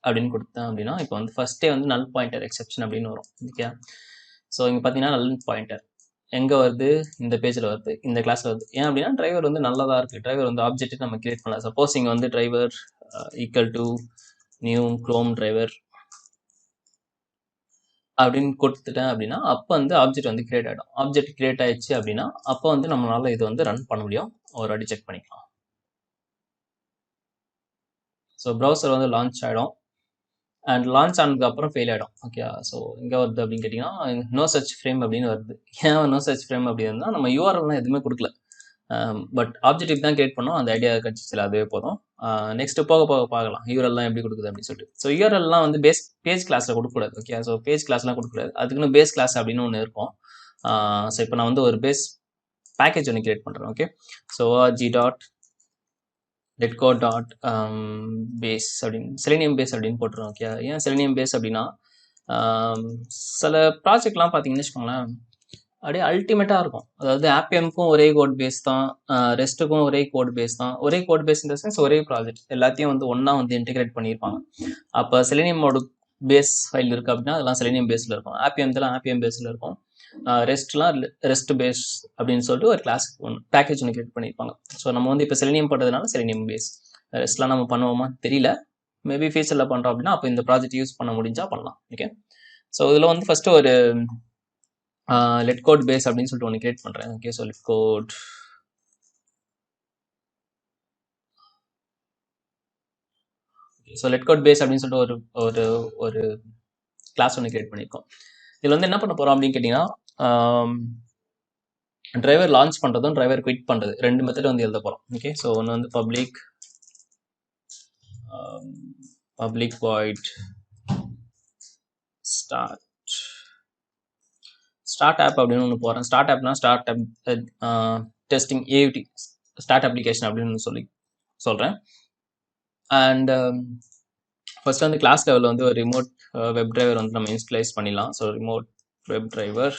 அப்படின்னு கொடுத்தேன் அப்படின்னா இப்போ வந்து ஃபர்ஸ்டே வந்து நல் பாயிண்டர் எக்ஸெப்ஷன் அப்படின்னு வரும். ஓகே. ஸோ இங்கே பார்த்தீங்கன்னா நல் பாயிண்டர் எங்கே வருது, இந்த பேஜில் வருது, இந்த கிளாஸில் வருது. ஏன் அப்படின்னா டிரைவர் வந்து நல்லதாக இருக்குது. டிரைவர் வந்து ஆப்ஜெக்ட் நம்ம கிரியேட் பண்ணலாம். சப்போஸ் இங்கே வந்து driver equal to new Chrome driver அப்படின்னு கொடுத்துட்டேன் அப்படின்னா அப்போ வந்து ஆப்ஜெக்ட் வந்து கிரியேட் ஆகிடும். ஆப்ஜெக்ட் கிரியேட் ஆயிடுச்சு அப்படின்னா அப்போ வந்து நம்மளால இது வந்து ரன் பண்ண முடியும். ஒரு வாட்டி செக் பண்ணிக்கலாம். ஸோ ப்ரௌசர் வந்து லான்ச் ஆகிடும். அண்ட் லான்ச் ஆனதுக்கப்புறம் ஃபெயில் ஆகிடும். ஓகே. ஸோ எங்கே வருது அப்படின்னு கேட்டிங்கன்னா நோ சர்ச் ஃப்ரேம் அப்படின்னு வருது. ஏன் நோ சர்ச் ஃப்ரேம் அப்படின்னா நம்ம யூஆர்எல்லாம் எதுவுமே கொடுக்கல. பட் ஆப்ஜெக்ட் தான் கிரியேட் பண்ணோம். அந்த ஐடியா கிடச்சிச்சில அதுவே போதும். நெக்ஸ்ட் போக பார்க்கலாம் யூஆர்எல்லாம் எப்படி கொடுக்குது அப்படின்னு சொல்லிட்டு. ஸோ யூஆர்எல்லாம் வந்து பேஜ் கிளாஸில் கொடுக்கக்கூடாது. ஓகே. ஸோ பேஜ் கிளாஸ்லாம் கொடுக்கக்கூடாது. அதுக்குன்னு பேஸ் கிளாஸ் அப்படின்னு ஒன்று இருக்கும். ஸோ இப்போ நான் வந்து ஒரு பேஸ் பேக்கேஜ் ஒன்று கிரியேட் பண்ணுறேன். ஓகே. ஸோ org.letcode.base அப்படின்னு செலினியம் பேஸ் அப்படின்னு போட்டுருவோம். ஓகே. ஏன் செலினியம் பேஸ் அப்படின்னா சில ப்ராஜெக்ட்லாம் பார்த்தீங்கன்னு வச்சுக்கோங்களேன் அப்படியே அல்டிமேட்டாக இருக்கும். அதாவது ஆப்பிஎம்க்கும் ஒரே கோட் பேஸ் தான், ரெஸ்ட்டுக்கும் ஒரே கோட் பேஸ் தான். ஒரே கோட் பேஸ் இந்த சென்ஸ் ஒரே ப்ராஜெக்ட் எல்லாத்தையும் வந்து ஒன்றா வந்து இன்டிகிரேட் பண்ணியிருப்பாங்க. அப்போ செலினியமோட பேஸ் ஃபைல் இருக்குது அப்படின்னா அதெல்லாம் செலினியம் பேஸில் இருக்கும். ஆப்பிஎம்லாம் ஆப்பிஎம் பேஸில் இருக்கும். ரெஸ்ட்லாம் ரெஸ்ட் பேஸ் அப்படின்னு சொல்லிட்டு ஒரு கிளாஸ் பேக்கேஜ் ஒன்று கிரியேட் பண்ணியிருப்பாங்க. ஸோ நம்ம வந்து இப்போ செலினியம் பண்ணுறதுனால செலினியம் பேஸ், ரெஸ்ட்லாம் நம்ம பண்ணுவோமா தெரியல, மேபி ஃபியூச்சரில் பண்ணுறோம் அப்படின்னா அப்போ இந்த ப்ராஜெக்ட் யூஸ் பண்ண முடிஞ்சா பண்ணலாம். ஓகே, ஸோ இதில் வந்து ஃபஸ்ட்டு ஒரு லெட் கோட் பேஸ் அப்படின்னு சொல்லிட்டு ஒன்று கிரியேட் பண்ணுறேன். Okay, so let code let code base அப்படின்னு சொல்லிட்டு ஒரு ஒரு ஒரு கிளாஸ் ஒன்று கிரியேட் பண்ணியிருக்கோம். இதில் வந்து என்ன பண்ண போகிறோம் அப்படின்னு கேட்டிங்கன்னா, டிரைவர் லான்ச் பண்ணுறதும் டிரைவர் குவிட் பண்ணுறது ரெண்டு மெத்தட் வந்து எழுத போகிறோம். ஓகே, ஸோ ஒன்று வந்து பப்ளிக் void ஸ்டார்ட் ஆப் அப்படின்னு ஒன்று போகிறேன். ஸ்டார்ட் ஆப்னா start app testing AUT start application அப்படின்னு சொல்கிறேன். அண்ட் ஃபர்ஸ்ட் வந்து கிளாஸ் லெவலில் வந்து ஒரு ரிமோட் வெப் டிரைவர் வந்து நம்ம இன்ஸ்டலைஸ் பண்ணிடலாம். So remote web driver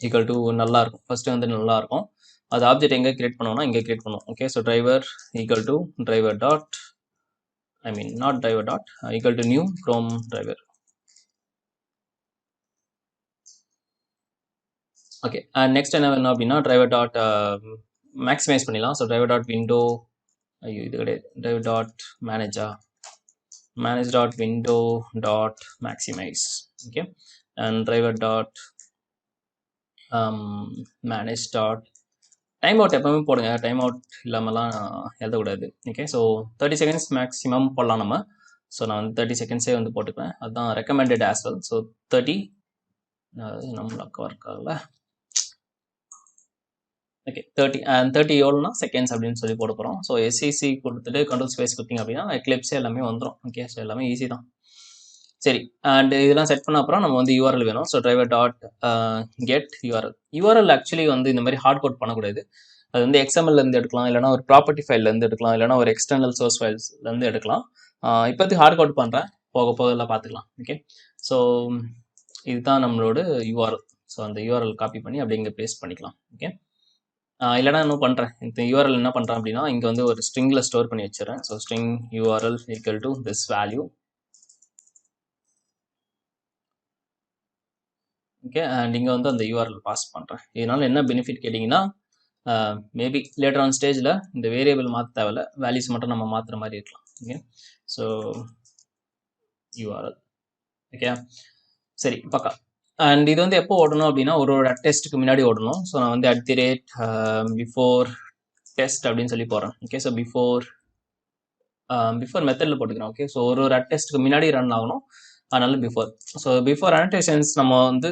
equal to நல்லா இருக்கும். ஃபர்ஸ்ட் வந்து நல்லா இருக்கும். அது ஆப்ஜெக்ட் எங்கே கிரியேட் பண்ணுவோம்னா இங்கே கிரியேட் பண்ணுவோம். Okay, so driver equal to driver dot not driver dot equal to new Chrome driver. Okay, and next என்ன வேணும் அப்படின்னா டிரைவர் டாட் மேக்ஸிமைஸ் பண்ணிடலாம். ஸோ டிரைவர் டாட் விண்டோ, ஐயோ இது கிடையாது, driver dot manage dot window dot maximise. Okay, and driver dot manage dot time out எப்பவுமே போடுங்க, time out இல்லாமலாம் எழுதக்கூடாது. ஓகே, ஸோ 30 செகண்ட்ஸ் மேக்ஸிமம் போடலாம் நம்ம. ஸோ நான் வந்து 30 செகண்ட்ஸே வந்து போட்டுக்கிறேன், அதுதான் ரெக்கமெண்டட் ஆஸ் வெல். ஸோ 30 நம்மளுக்கு ஒர்க் ஆகல. ஓகே, 30 அண்ட் 30 எவ்வளோனா செகண்ட்ஸ் அப்படின்னு சொல்லி போட போகிறோம். ஸோ எஸ்சிசி கொடுத்துட்டு கண்ட்ரோல் ஸ்பேஸ் கொடுத்தீங்க அப்படின்னா எக்லிப்ஸே எல்லாமே வந்துடும். ஓகே, ஸோ எல்லாமே ஈஸி தான். சரி, அண்ட் இதெல்லாம் செட் பண்ண அப்புறம் நம்ம வந்து யூஆர்எல் வேணும். So driver dot get URL actually வந்து இந்த மாதிரி ஹார்ட் கோட் பண்ணக்கூடாது. அது வந்து எக்ஸ்எம்எல்லேருந்து எடுக்கலாம், இல்லைனா ஒரு ப்ராப்பர்ட்டி ஃபைல்லேருந்து எடுக்கலாம், இல்லைனா ஒரு எக்ஸ்டர்னல் சோர்ஸ் ஃபைல்ஸ்லேருந்து எடுக்கலாம். இப்போதைக்கு ஹார்ட் கோட் பண்ணுறேன், போக போக எல்லாம் பார்த்துக்கலாம். ஓகே, ஸோ இதுதான் நம்மளோட யூஆர்எல். ஸோ அந்த யூஆர்எல் காப்பி பண்ணி அப்படியே இங்கே பேஸ்ட் பண்ணிக்கலாம். ஓகே, இல்லைனா இன்னும் பண்ணுறேன், இந்த யூஆர்எல் என்ன பண்ணுறேன் அப்படின்னா இங்கே வந்து ஒரு ஸ்ட்ரிங்கில் ஸ்டோர் பண்ணி வச்சுறேன். So string URL equal to this value. Okay, and இங்கே வந்து அந்த யூஆர்எல் பாஸ் பண்ணுறேன். இதனால என்ன பெனிஃபிட் கேட்டிங்கன்னா, மேபி லேட்டர் ஆன் ஸ்டேஜில் இந்த வேரியபிள் மாற்ற தேவையில்ல, வேல்யூஸ் மட்டும் நம்ம மாற்றுற மாதிரி இருக்கலாம். Okay, so URL. ஓகே, சரி பக்கா. அண்ட் இது வந்து எப்போ ஓடணும் அப்படின்னா ஒரு டெஸ்ட்டுக்கு முன்னாடி ஓடணும். ஸோ நான் வந்து @before test அப்படின்னு சொல்லி போகிறேன். ஓகே, ஸோ பிஃபோர் மெத்தடில் போட்டுக்கிறேன். ஓகே, ஸோ ஒரு டெஸ்ட்டுக்கு முன்னாடி ரன் ஆகணும், அதனால பிஃபோர். ஸோ பிஃபோர் அனோட்டேஷன்ஸ் நம்ம வந்து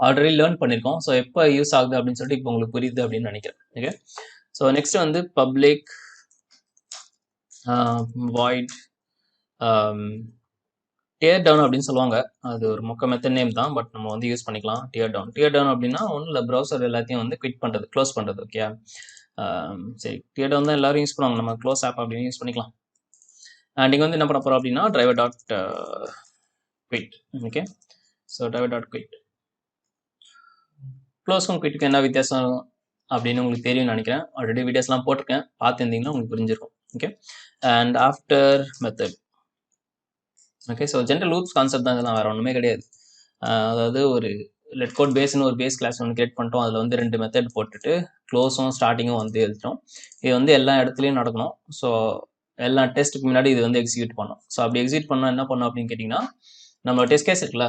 ஆல்ரெடி லேர்ன் பண்ணியிருக்கோம். ஸோ எப்போ யூஸ் ஆகுது அப்படின்னு சொல்லிட்டு இப்போ உங்களுக்கு புரியுது அப்படின்னு நினைக்கிறேன். ஓகே, ஸோ நெக்ஸ்ட் வந்து பப்ளிக் void டியர் டவுன் அப்படின்னு சொல்லுவாங்க. அது ஒரு மொக்க மெத்தட் நேம் தான், பட் நம்ம வந்து யூஸ் பண்ணிக்கலாம். டியர் டவுன் அப்படின்னா ஒன்றும் இல்லை, ப்ரௌசர் எல்லாத்தையும் வந்து குவிட் பண்ணுறது, க்ளோஸ் பண்ணுறது. ஓகே, சரி, டியர் டவுன் தான் எல்லாரும் யூஸ் பண்ணுவாங்க, நம்ம க்ளோஸ் ஆப் அப்படின்னு யூஸ் பண்ணிக்கலாம். அண்ட் இங்கே வந்து என்ன பண்ண போகிறோம் அப்படின்னா driver dot quit. Okay, so driver dot quit. க்ளோஸ்க்கும் குவிட்டுக்கு என்ன வித்தியாசம் அப்படின்னு உங்களுக்கு தெரியும்னு நினைக்கிறேன். ஆல்ரெடி வீடியோஸ்லாம் போட்டிருக்கேன், பார்த்துருந்தீங்கன்னா உங்களுக்கு புரிஞ்சிருக்கும். Okay, and after method. Okay, so general loops concept தான், இதெல்லாம் வேறு ஒன்றுமே கிடையாது. அதாவது ஒரு லெட் கோட் பேஸ்னு ஒரு பேஸ் கிளாஸ் ஒன்று கிரியேட் பண்ணிட்டோம், அதில் வந்து 2 மெத்தட் போட்டுட்டு க்ளோஸும் ஸ்டார்டிங்கும் வந்து எழுதிட்டோம். இது வந்து எல்லா இடத்துலையும் நடக்கணும். ஸோ எல்லா டெஸ்ட்டுக்கு முன்னாடி இது வந்து எக்ஸிக்யூட் பண்ணோம். ஸோ அப்படி எக்ஸிக்யூட் பண்ணால் என்ன பண்ணோம் அப்படின்னு கேட்டிங்கன்னா, நம்ம டெஸ்ட் கேஸ் இருக்குல்ல,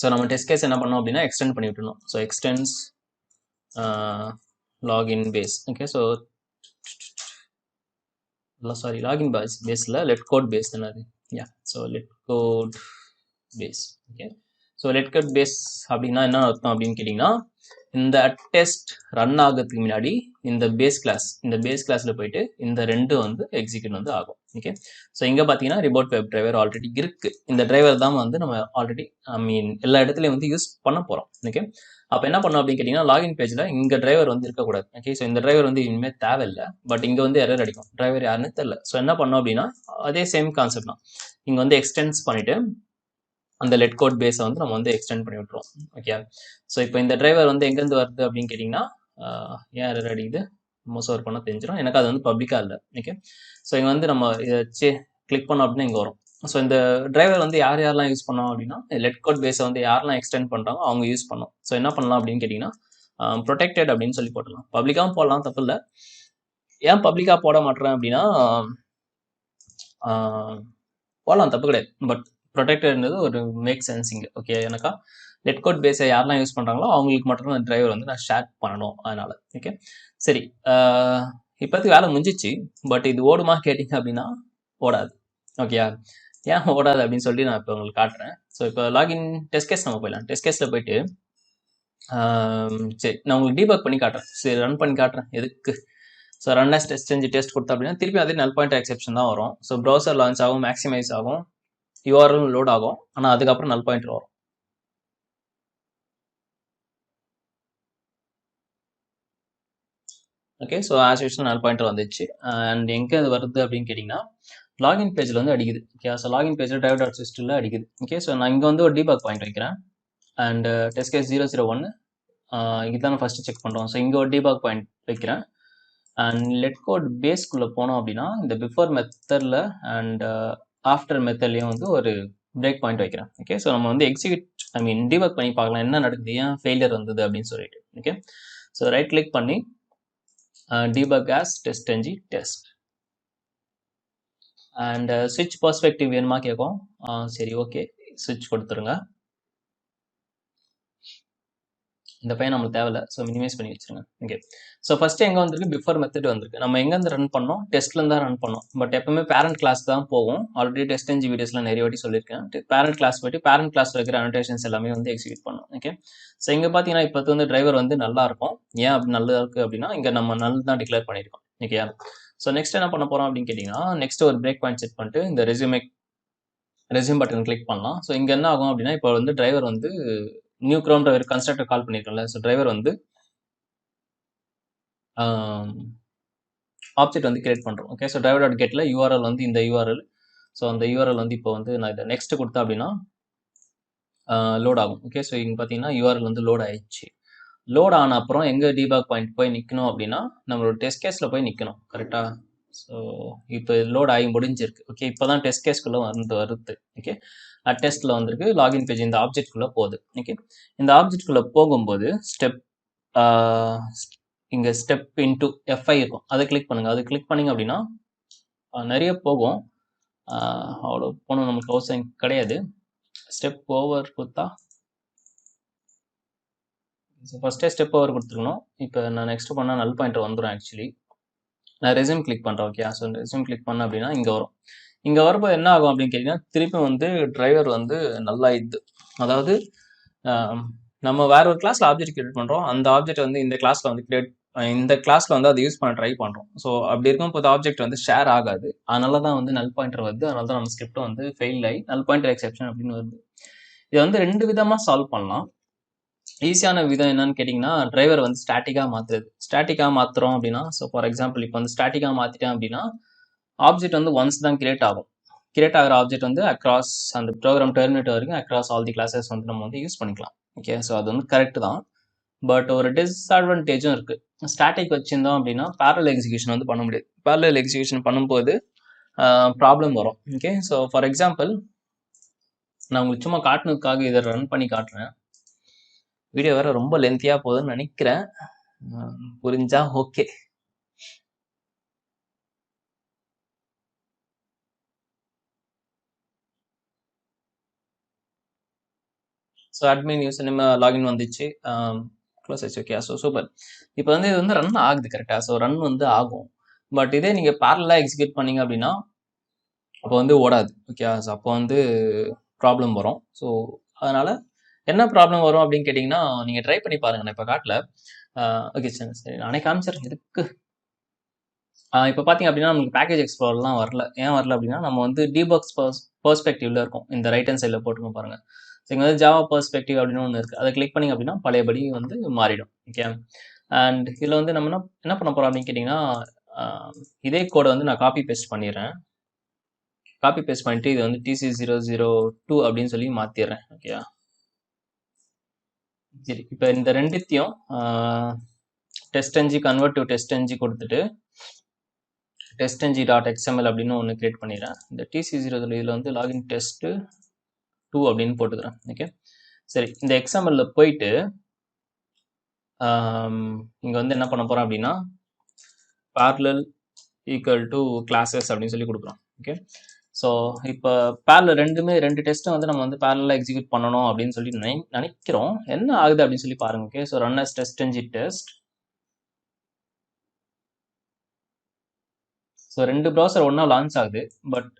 ஸோ நம்ம டெஸ்ட் கேஸ் என்ன பண்ணோம் அப்படின்னா எக்ஸ்டெண்ட் பண்ணி விட்டுணும். So extends login base. Okay, so sorry, login பேஸில் லெட் கோட் பேஸ் தானே அது. Yeah, so let code base. Okay, so let code base அப்படின்னா என்ன அர்த்தம் அப்படின்னு கேட்டிங்கன்னா, இந்த டெஸ்ட் ரன் ஆகிறதுக்கு முன்னாடி இந்த பேஸ் கிளாஸில் போயிட்டு இந்த 2 வந்து எக்ஸிக்யூட் வந்து ஆகும். ஓகே, ஸோ இங்கே பார்த்தீங்கன்னா ரிமோட் வெப் டிரைவர் ஆல்ரெடி இருக்குது. இந்த டிரைவர் தான் வந்து நம்ம ஆல்ரெடி எல்லா இடத்துலையும் வந்து யூஸ் பண்ண போகிறோம். ஓகே, அப்போ என்ன பண்ணோம் அப்படின்னு கேட்டிங்கன்னா, லாகின் பேஜில் இங்கே டிரைவர் வந்து இருக்கக்கூடாது. ஓகே, ஸோ இந்த டிரைவர் வந்து இனிமேல் தேவையில்லை, பட் இங்கே வந்து எரர் அடிக்கும், டிரைவர் யாருன்னு தெரியல. ஸோ என்ன பண்ணோம் அப்படின்னா அதே சேம் கான்செப்ட் தான், இங்கே வந்து எக்ஸ்டென்ஸ் பண்ணிவிட்டு அந்த லெட் கோட் பேஸை வந்து நம்ம வந்து எக்ஸ்டெண்ட் பண்ணி விட்டுருவோம். ஓகே, ஸோ இப்போ இந்த டிரைவர் வந்து எங்கேருந்து வருது அப்படின்னு கேட்டிங்கன்னா, ஏன் எரர் அடிக்குது, மோஸ்ட் ஒர்க் பண்ண தெரிஞ்சிடும் எனக்கு, அது வந்து பப்ளிக்காக இல்லை. ஓகே, ஸோ இங்கே வந்து நம்ம இதை வச்சு கிளிக் பண்ணோம் அப்படின்னா இங்கே வரும். ஸோ இந்த டிரைவர் வந்து யாரெல்லாம் யூஸ் பண்ணோம் அப்படின்னா லெட் கோட் பேஸை வந்து யாரெல்லாம் எக்ஸ்டெண்ட் பண்ணுறாங்க அவங்க யூஸ் பண்ணோம். ஸோ என்ன பண்ணலாம் அப்படின்னு கேட்டிங்கன்னா ப்ரொடெக்டட் அப்படின்னு சொல்லி போடலாம். பப்ளிக்காகவும் போடலாம், தப்பு இல்லை. ஏன் பப்ளிக்காக போட மாட்டேறேன் அப்படின்னா போடலாம், தப்பு கிடையாது. பட் ப்ரொடெக்டட்ன்றது ஒரு மேக் சென்ஸ் இங்கே. ஓகே, எனக்கா லெட் கோட் பேஸை யாரெல்லாம் யூஸ் பண்ணுறாங்களோ அவங்களுக்கு மட்டும் அந்த டிரைவர் வந்து நான் ஷேர் பண்ணணும் அதனால. ஓகே, சரி. இப்போதைக்கு வேலை முடிஞ்சிச்சு. பட் இது ஓடுமா கேட்டிங்க அப்படின்னா ஓடாது. ஓகேயா, ஏன் ஓடாது அப்படின்னு சொல்லி நான் இப்போ உங்களுக்கு காட்டுறேன். ஸோ இப்போ லாகின் டெஸ்ட் கேஸ் நம்ம போயிடலாம். டெஸ்ட் கேஸில் போயிட்டு சரி, நான் உங்களுக்கு டீபக் பண்ணி காட்டுறேன். சரி, ரன் பண்ணி காட்டுறேன் எதுக்கு. ஸோ ரன் ஆஸ் டெஸ்ட் செஞ்சு டெஸ்ட் கொடுத்தா அப்படின்னா திருப்பி அதே நல் பாயிண்ட் எக்ஸெப்ஷன் தான் வரும். ஸோ ப்ரௌசர் லான்ச் ஆகும், மேக்ஸிமைஸ் ஆகும், யூஆர்எல் லோட் ஆகும், ஆனால் அதுக்கப்புறம் நல் பாயிண்ட் வரும். ஓகே, ஸோ ஆஸ் யூஷுவல் நல் பாயிண்டர் வந்துச்சு. அண்ட் எங்கே அது வருது அப்படின்னு கேட்டிங்கன்னா லாகின் பேஜில் வந்து அடிக்குது. ஓகே, ஸோ லாகின் பேஜில் driver.systems அடிக்குது. ஓகே, ஸோ நான் இங்கே வந்து ஒரு டீபக் பாயிண்ட் வைக்கிறேன். அண்ட் டெஸ்ட் கேஸ் 001 இதுதான் ஃபஸ்ட்டு செக் பண்ணுறோம். ஸோ இங்கே ஒரு டீபக் பாயிண்ட் வைக்கிறேன். அண்ட் லெட் கோட் பேஸ்க்குள்ளே போனோம் அப்படின்னா இந்த பிஃபோர் மெத்தடில் அண்ட் ஆஃப்டர் மெத்தட்லேயும் வந்து ஒரு பிரேக் பாயிண்ட் வைக்கிறேன். ஓகே, ஸோ நம்ம வந்து டீபக் பண்ணி பார்க்கலாம் என்ன நடக்குது, ஏன் ஃபெயிலியர் வந்தது அப்படின்னு சொல்லிட்டு. ஓகே, ஸோ ரைட் கிளிக் பண்ணி debug as test-ng test and switch perspective வேணுமா கேட்கும். சரி, ஓகே, switch கொடுத்துருங்க. இந்த பையன் நம்மளுக்கு தேவையில்ல, ஸோ மினிமைஸ் பண்ணி வச்சுருங்க. ஓகே, ஸோ ஃபஸ்ட்டு எங்கே வந்திருக்கு, பிஃபோர் மெத்தட் வந்திருக்கு. நம்ம எங்கேருந்து ரன் பண்ணோம், டெஸ்ட்லேருந்து தான் ரன் பண்ணோம். பட் எப்பவுமே பேரண்ட் கிளாஸ் தான் போகும். ஆல்ரெடி டெஸ்ட்-ng வீடியோஸில் நிறைய வாட்டி சொல்லியிருக்கேன். பேரண்ட் கிளாஸ் போய்ட்டு பேரண்ட் கிளாஸில் இருக்கிற அனோட்டேஷன்ஸ் எல்லாமே வந்து எக்ஸிக்யூட் பண்ணோம். ஓகே, ஸோ இங்கே பார்த்தீங்கன்னா இப்போ வந்து டிரைவர் வந்து நல்லா இருக்கும். ஏன் அப்படி நல்லா இருக்குது அப்படின்னா இங்கே நம்ம நல் தான் டிக்ளேர் பண்ணியிருக்கோம். ஓகே, ஸோ நெக்ஸ்ட் என்ன பண்ண போகிறோம் அப்படின்னு கேட்டிங்கன்னா நெக்ஸ்ட் ஒரு பிரேக் பாயிண்ட் செட் பண்ணிட்டு இந்த ரெஸ்யூம் பட்டன் கிளிக் பண்ணலாம். ஸோ இங்கே என்ன ஆகும் அப்படின்னா இப்போ வந்து டிரைவர் வந்து நியூ க்ரௌண்ட் ஒரு கன்ஸ்ட்ரக்டர் கால் பண்ணியிருக்கோம்ல. ஸோ டிரைவர் வந்து ஆப்ஜெக்ட் வந்து கிரியேட் பண்ணுறோம். Okay, so driver dot Kettle URL வந்து இந்த யூஆர்எல். ஸோ அந்த யூஆர்எல் வந்து இப்போ வந்து நான் இதை நெக்ஸ்ட் கொடுத்தா அப்படின்னா லோட் ஆகும். ஓகே, ஸோ இங்கே பார்த்தீங்கன்னா யூஆர்எல் வந்து லோட் ஆயிடுச்சு. லோட் ஆன அப்புறம் எங்கே டீபக் பாயிண்ட் போய் நிற்கணும் அப்படின்னா நம்மளோட டெஸ்ட் கேஸில் போய் நிற்கணும். கரெக்டாக? ஸோ இப்போ லோட் ஆகி முடிஞ்சிருக்கு. ஓகே, இப்போ தான் டெஸ்ட் கேஸ்க்குள்ளே வருது. ஓகே, டெஸ்ட்டில் வந்திருக்கு, லாகின் பேஜ் இந்த ஆப்ஜெக்ட்குள்ளே போகுது. ஓகே, இந்த ஆப்ஜெக்ட்குள்ளே போகும்போது இங்கே ஸ்டெப் இன்டூ F5 இருக்கும், அதை கிளிக் பண்ணுங்கள். அது கிளிக் பண்ணிங்க அப்படின்னா நிறைய போகும். அவ்வளோ போகணும் நமக்கு அவசியம் கிடையாது. ஸ்டெப் ஓவர் கொடுத்தா ஸோ ஃபஸ்ட்டே ஸ்டெப் ஓவர் கொடுத்துருக்கணும். இப்போ நான் நெக்ஸ்ட் பண்ணால் நல் பாயிண்டர் வந்துடும். ஆக்சுவலி நான் ரெஸ்யூம் கிளிக் பண்ணுறேன். ஓகே, ஸோ ரெஸ்யூம் கிளிக் பண்ணேன் அப்படின்னா இங்கே வரும். இங்கே வரும்போது என்ன ஆகும் அப்படின்னு கேட்டிங்கன்னா திருப்பி வந்து டிரைவர் வந்து நல்லா இது, அதாவது நம்ம வேற ஒரு கிளாஸில் ஆப்ஜெக்ட் கிரியேட் பண்ணுறோம். அந்த ஆப்ஜெக்ட் வந்து இந்த கிளாஸில் வந்து அதை யூஸ் பண்ண ட்ரை பண்ணுறோம். ஸோ அப்படி இருக்கும்போது ஆப்ஜெக்ட் வந்து ஷேர் ஆகாது. அதனால தான் வந்து நல் பாயிண்டர் வருது. அதனால தான் நம்ம ஸ்கிரிப்ட் வந்து ஃபெயில் ஆகி நல் பாயிண்டர் எக்ஸெப்ஷன் அப்படின்னு வருது. இதை வந்து 2 விதமாக சால்வ் பண்ணலாம். ஈஸியான விதம் என்னன்னு கேட்டிங்கன்னா டிரைவர் வந்து ஸ்டாட்டிக்காக மாற்றுறது. ஸ்டாட்டிக்காக மாற்றுறோம் அப்படின்னா ஸோ ஃபார் எக்ஸாம்பிள் இப்போ வந்து ஸ்டாட்டிக்காக மாற்றிட்டேன் அப்படின்னா ஆப்ஜெக்ட் வந்து ஒன்ஸ் தான் கிரியேட் ஆகும். கிரியேட் ஆகிற ஆப்ஜெக்ட் வந்து அக்ராஸ் அந்த ப்ரோக்ராம் டெர்மினேட் வரைக்கும் அக்ராஸ் ஆல் தி கிளாஸஸ் வந்து நம்ம வந்து யூஸ் பண்ணிக்கலாம். ஓகே, ஸோ அது வந்து கரெக்ட் தான். பட் ஒரு டிஸ்அட்வான்டேஜும் இருக்குது. ஸ்டாட்டிக் வச்சுருந்தோம் அப்படின்னா பேரலல் எக்ஸிக்யூஷன் வந்து பண்ண முடியாது. பேரலல் எக்ஸிக்யூஷன் பண்ணும்போது ப்ராப்ளம் வரும். ஓகே, ஸோ ஃபார் எக்ஸாம்பிள் நான் உங்களுக்கு சும்மா காட்டுனதுக்காக இதை ரன் பண்ணி காட்டுறேன். வீடியோ வேற ரொம்ப லென்த்தியாக போகுதுன்னு நினைக்கிறேன். புரிஞ்சா ஓகே. ஸோ அட்மின் யூஸ் நம்ம லாகின் வந்துச்சு, க்ளோஸ் ஆச்சு. Okay, so super. இப்போ வந்து இது வந்து ரன் ஆகுது கரெக்டாக. ஸோ ரன் வந்து ஆகும். பட் இதே நீங்கள் பேரலாக எக்ஸிக்யூட் பண்ணீங்க அப்படின்னா அப்போ வந்து ஓடாது. ஓகே, ஸோ அப்போ வந்து ப்ராப்ளம் வரும். ஸோ அதனால் என்ன ப்ராப்ளம் வரும் அப்படின்னு கேட்டிங்கன்னா நீங்கள் ட்ரை பண்ணி பாருங்கள். நான் இப்போ காட்டல. ஓகே, சரி நானே காமிச்சிடுறேன். இதுக்கு இப்போ பார்த்தீங்க அப்படின்னா நமக்கு பேக்கேஜ் எக்ஸ்ப்ளோர்லாம் வரல. ஏன் வரல அப்படின்னா நம்ம வந்து டீபக்ஸ் பெர்ஸ்பெக்டிவ்ல இருக்கும். இந்த ரைட் ஹேண்ட் சைடில் போட்டுருக்கோம் பாருங்கள். ஸோ இங்கே வந்து ஜாவா பெர்ஸ்பெக்டிவ் அப்படின்னு ஒன்று இருக்குது. அதை கிளிக் பண்ணிங்க அப்படின்னா பழையபடி வந்து மாறிடும். ஓகே, அண்ட் இதில் வந்து நம்ம என்ன பண்ண போகிறோம் அப்படின்னு கேட்டிங்கன்னா இதே கோடை வந்து நான் காப்பி பேஸ்ட் பண்ணிடுறேன். காப்பி பேஸ்ட் பண்ணிட்டு இது வந்து TC002 அப்படின்னு சொல்லி மாற்றிடுறேன். ஓகேயா, சரி. இப்போ இந்த ரெண்டுத்தையும் டெஸ்ட்-ng கன்வெர்ட் டு டெஸ்ட்-ng கொடுத்துட்டு testng.xml அப்படின்னு ஒன்று கிரியேட் பண்ணிடுறேன். இந்த TC0 இதில் வந்து லாகின் டெஸ்ட் 2 அப்படின்னு போட்டுக்கிறேன். ஓகே, சரி. இந்த XML போயிட்டு இங்கே வந்து என்ன பண்ண போகிறோம் அப்படின்னா parallel equal to classes அப்படின்னு சொல்லி கொடுக்குறோம். ஓகே, ஸோ இப்போ parallel ரெண்டு டெஸ்ட்டும் வந்து நம்ம வந்து parallel எக்ஸிக்யூட் பண்ணணும் அப்படின்னு சொல்லி நினைக்கிறோம். என்ன ஆகுது அப்படின்னு சொல்லி பாருங்க. Okay, so run as testng test. So ரெண்டு ப்ரௌசர் ஒன்றா லான்ச் ஆகுது. பட்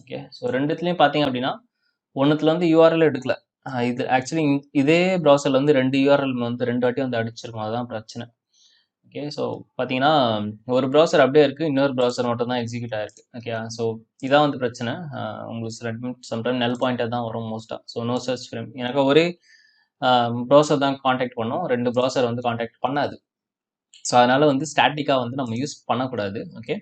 ஓகே, ஸோ ரெண்டுத்துலேயும் பார்த்தீங்க அப்படின்னா ஒன்றுத்துல வந்து யூஆர்எல் எடுக்கல. இது ஆக்சுவலி இதே ப்ரௌசரில் வந்து ரெண்டு யூஆர்எல் வந்து 2 வாட்டி வந்து அடிச்சிருக்கும். அதுதான் பிரச்சனை. ஓகே, ஸோ பார்த்தீங்கன்னா ஒரு ப்ரௌசர் அப்படியே இருக்குது, இன்னொரு ப்ரௌசர் மட்டும் தான் எக்ஸிக்யூட் ஆகிருக்கு. ஓகே, ஸோ இதான் வந்து பிரச்சனை. உங்களுக்கு சில சம்டைம் நல் பாயிண்டர் தான் வரும் மோஸ்ட்டாக. ஸோ நோ சர்ச் ஃப்ரேம். எனக்கு ஒரே ப்ரௌசர் தான் காண்டாக்ட் பண்ணோம், ரெண்டு ப்ரௌசர் வந்து காண்டாக்ட் பண்ணாது. ஸோ அதனால் வந்து ஸ்டாட்டிக்காக வந்து நம்ம யூஸ் பண்ணக்கூடாது. ஓகே,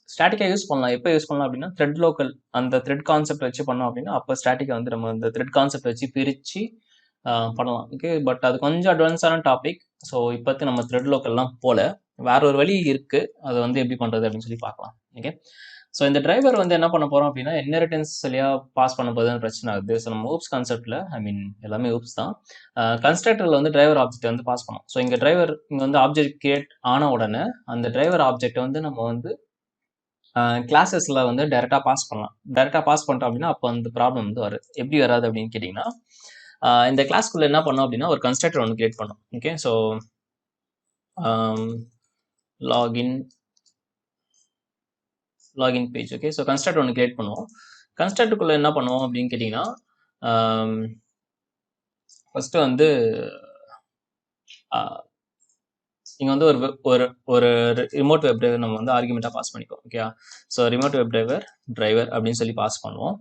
ஸ்டாட்டிக்காக யூஸ் பண்ணலாம். எப்போ யூஸ் பண்ணலாம் அப்படின்னா த்ரெட் லோக்கல் அந்த த்ரெட் கான்செப்ட் வச்சு பண்ணோம் அப்படின்னா அப்போ ஸ்டாட்டிக்காக வந்து நம்ம இந்த த்ரெட் கான்செப்ட் வச்சு பிரித்து பண்ணலாம். ஓகே, பட் அது கொஞ்சம் அட்வான்ஸான டாபிக். ஸோ இப்போத்து நம்ம த்ரெட் லோக்கல்லாம் போல வேற ஒரு வழி இருக்குது. அதை வந்து எப்படி பண்ணுறது அப்படின்னு சொல்லி பார்க்கலாம். ஓகே, ஸோ இந்த டிரைவர் வந்து என்ன பண்ண போகிறோம் அப்படின்னா இன்ஹெரிட்டன்ஸ் சரியாக பாஸ் பண்ண போதுன்னு பிரச்சனை ஆகுது. ஸோ நம்ம ஊப்ஸ் கான்செப்டில் எல்லாமே ஊப்ஸ் தான். கன்ஸ்ட்ரக்டரில் வந்து டிரைவர் ஆப்ஜெக்ட் வந்து பாஸ் பண்ணோம். ஸோ இங்கே டிரைவர் இங்கே வந்து ஆப்ஜெக்ட் கிரியேட் ஆன உடனே அந்த டிரைவர் ஆப்ஜெக்ட் வந்து நம்ம வந்து கிளாஸஸில் வந்து டைரெக்டாக பாஸ் பண்ணலாம். டைரெக்டாக பாஸ் பண்ணிட்டோம் அப்படின்னா அப்போ அந்த ப்ராப்ளம் வந்து வருது. எப்படி வராது அப்படின்னு கேட்டிங்கன்னா இந்த கிளாஸ்க்குள்ளே என்ன பண்ணோம் அப்படின்னா ஒரு கன்ஸ்ட்ரக்டர் ஒன்று கிரியேட் பண்ணோம். Okay, so login page. Okay, so constructor ஒன்று கிரியேட் பண்ணுவோம். கன்ஸ்ட்ரக்டருக்குள்ளே என்ன பண்ணுவோம் அப்படின்னு கேட்டிங்கன்னா ஃபஸ்ட்டு வந்து இங்கே வந்து ஒரு ரிமோட் வெப் டிரைவர் நம்ம வந்து ஆர்குமெண்ட்டாக பாஸ் பண்ணிப்போம். Okay, so remote web driver அப்படின்னு சொல்லி பாஸ் பண்ணுவோம்.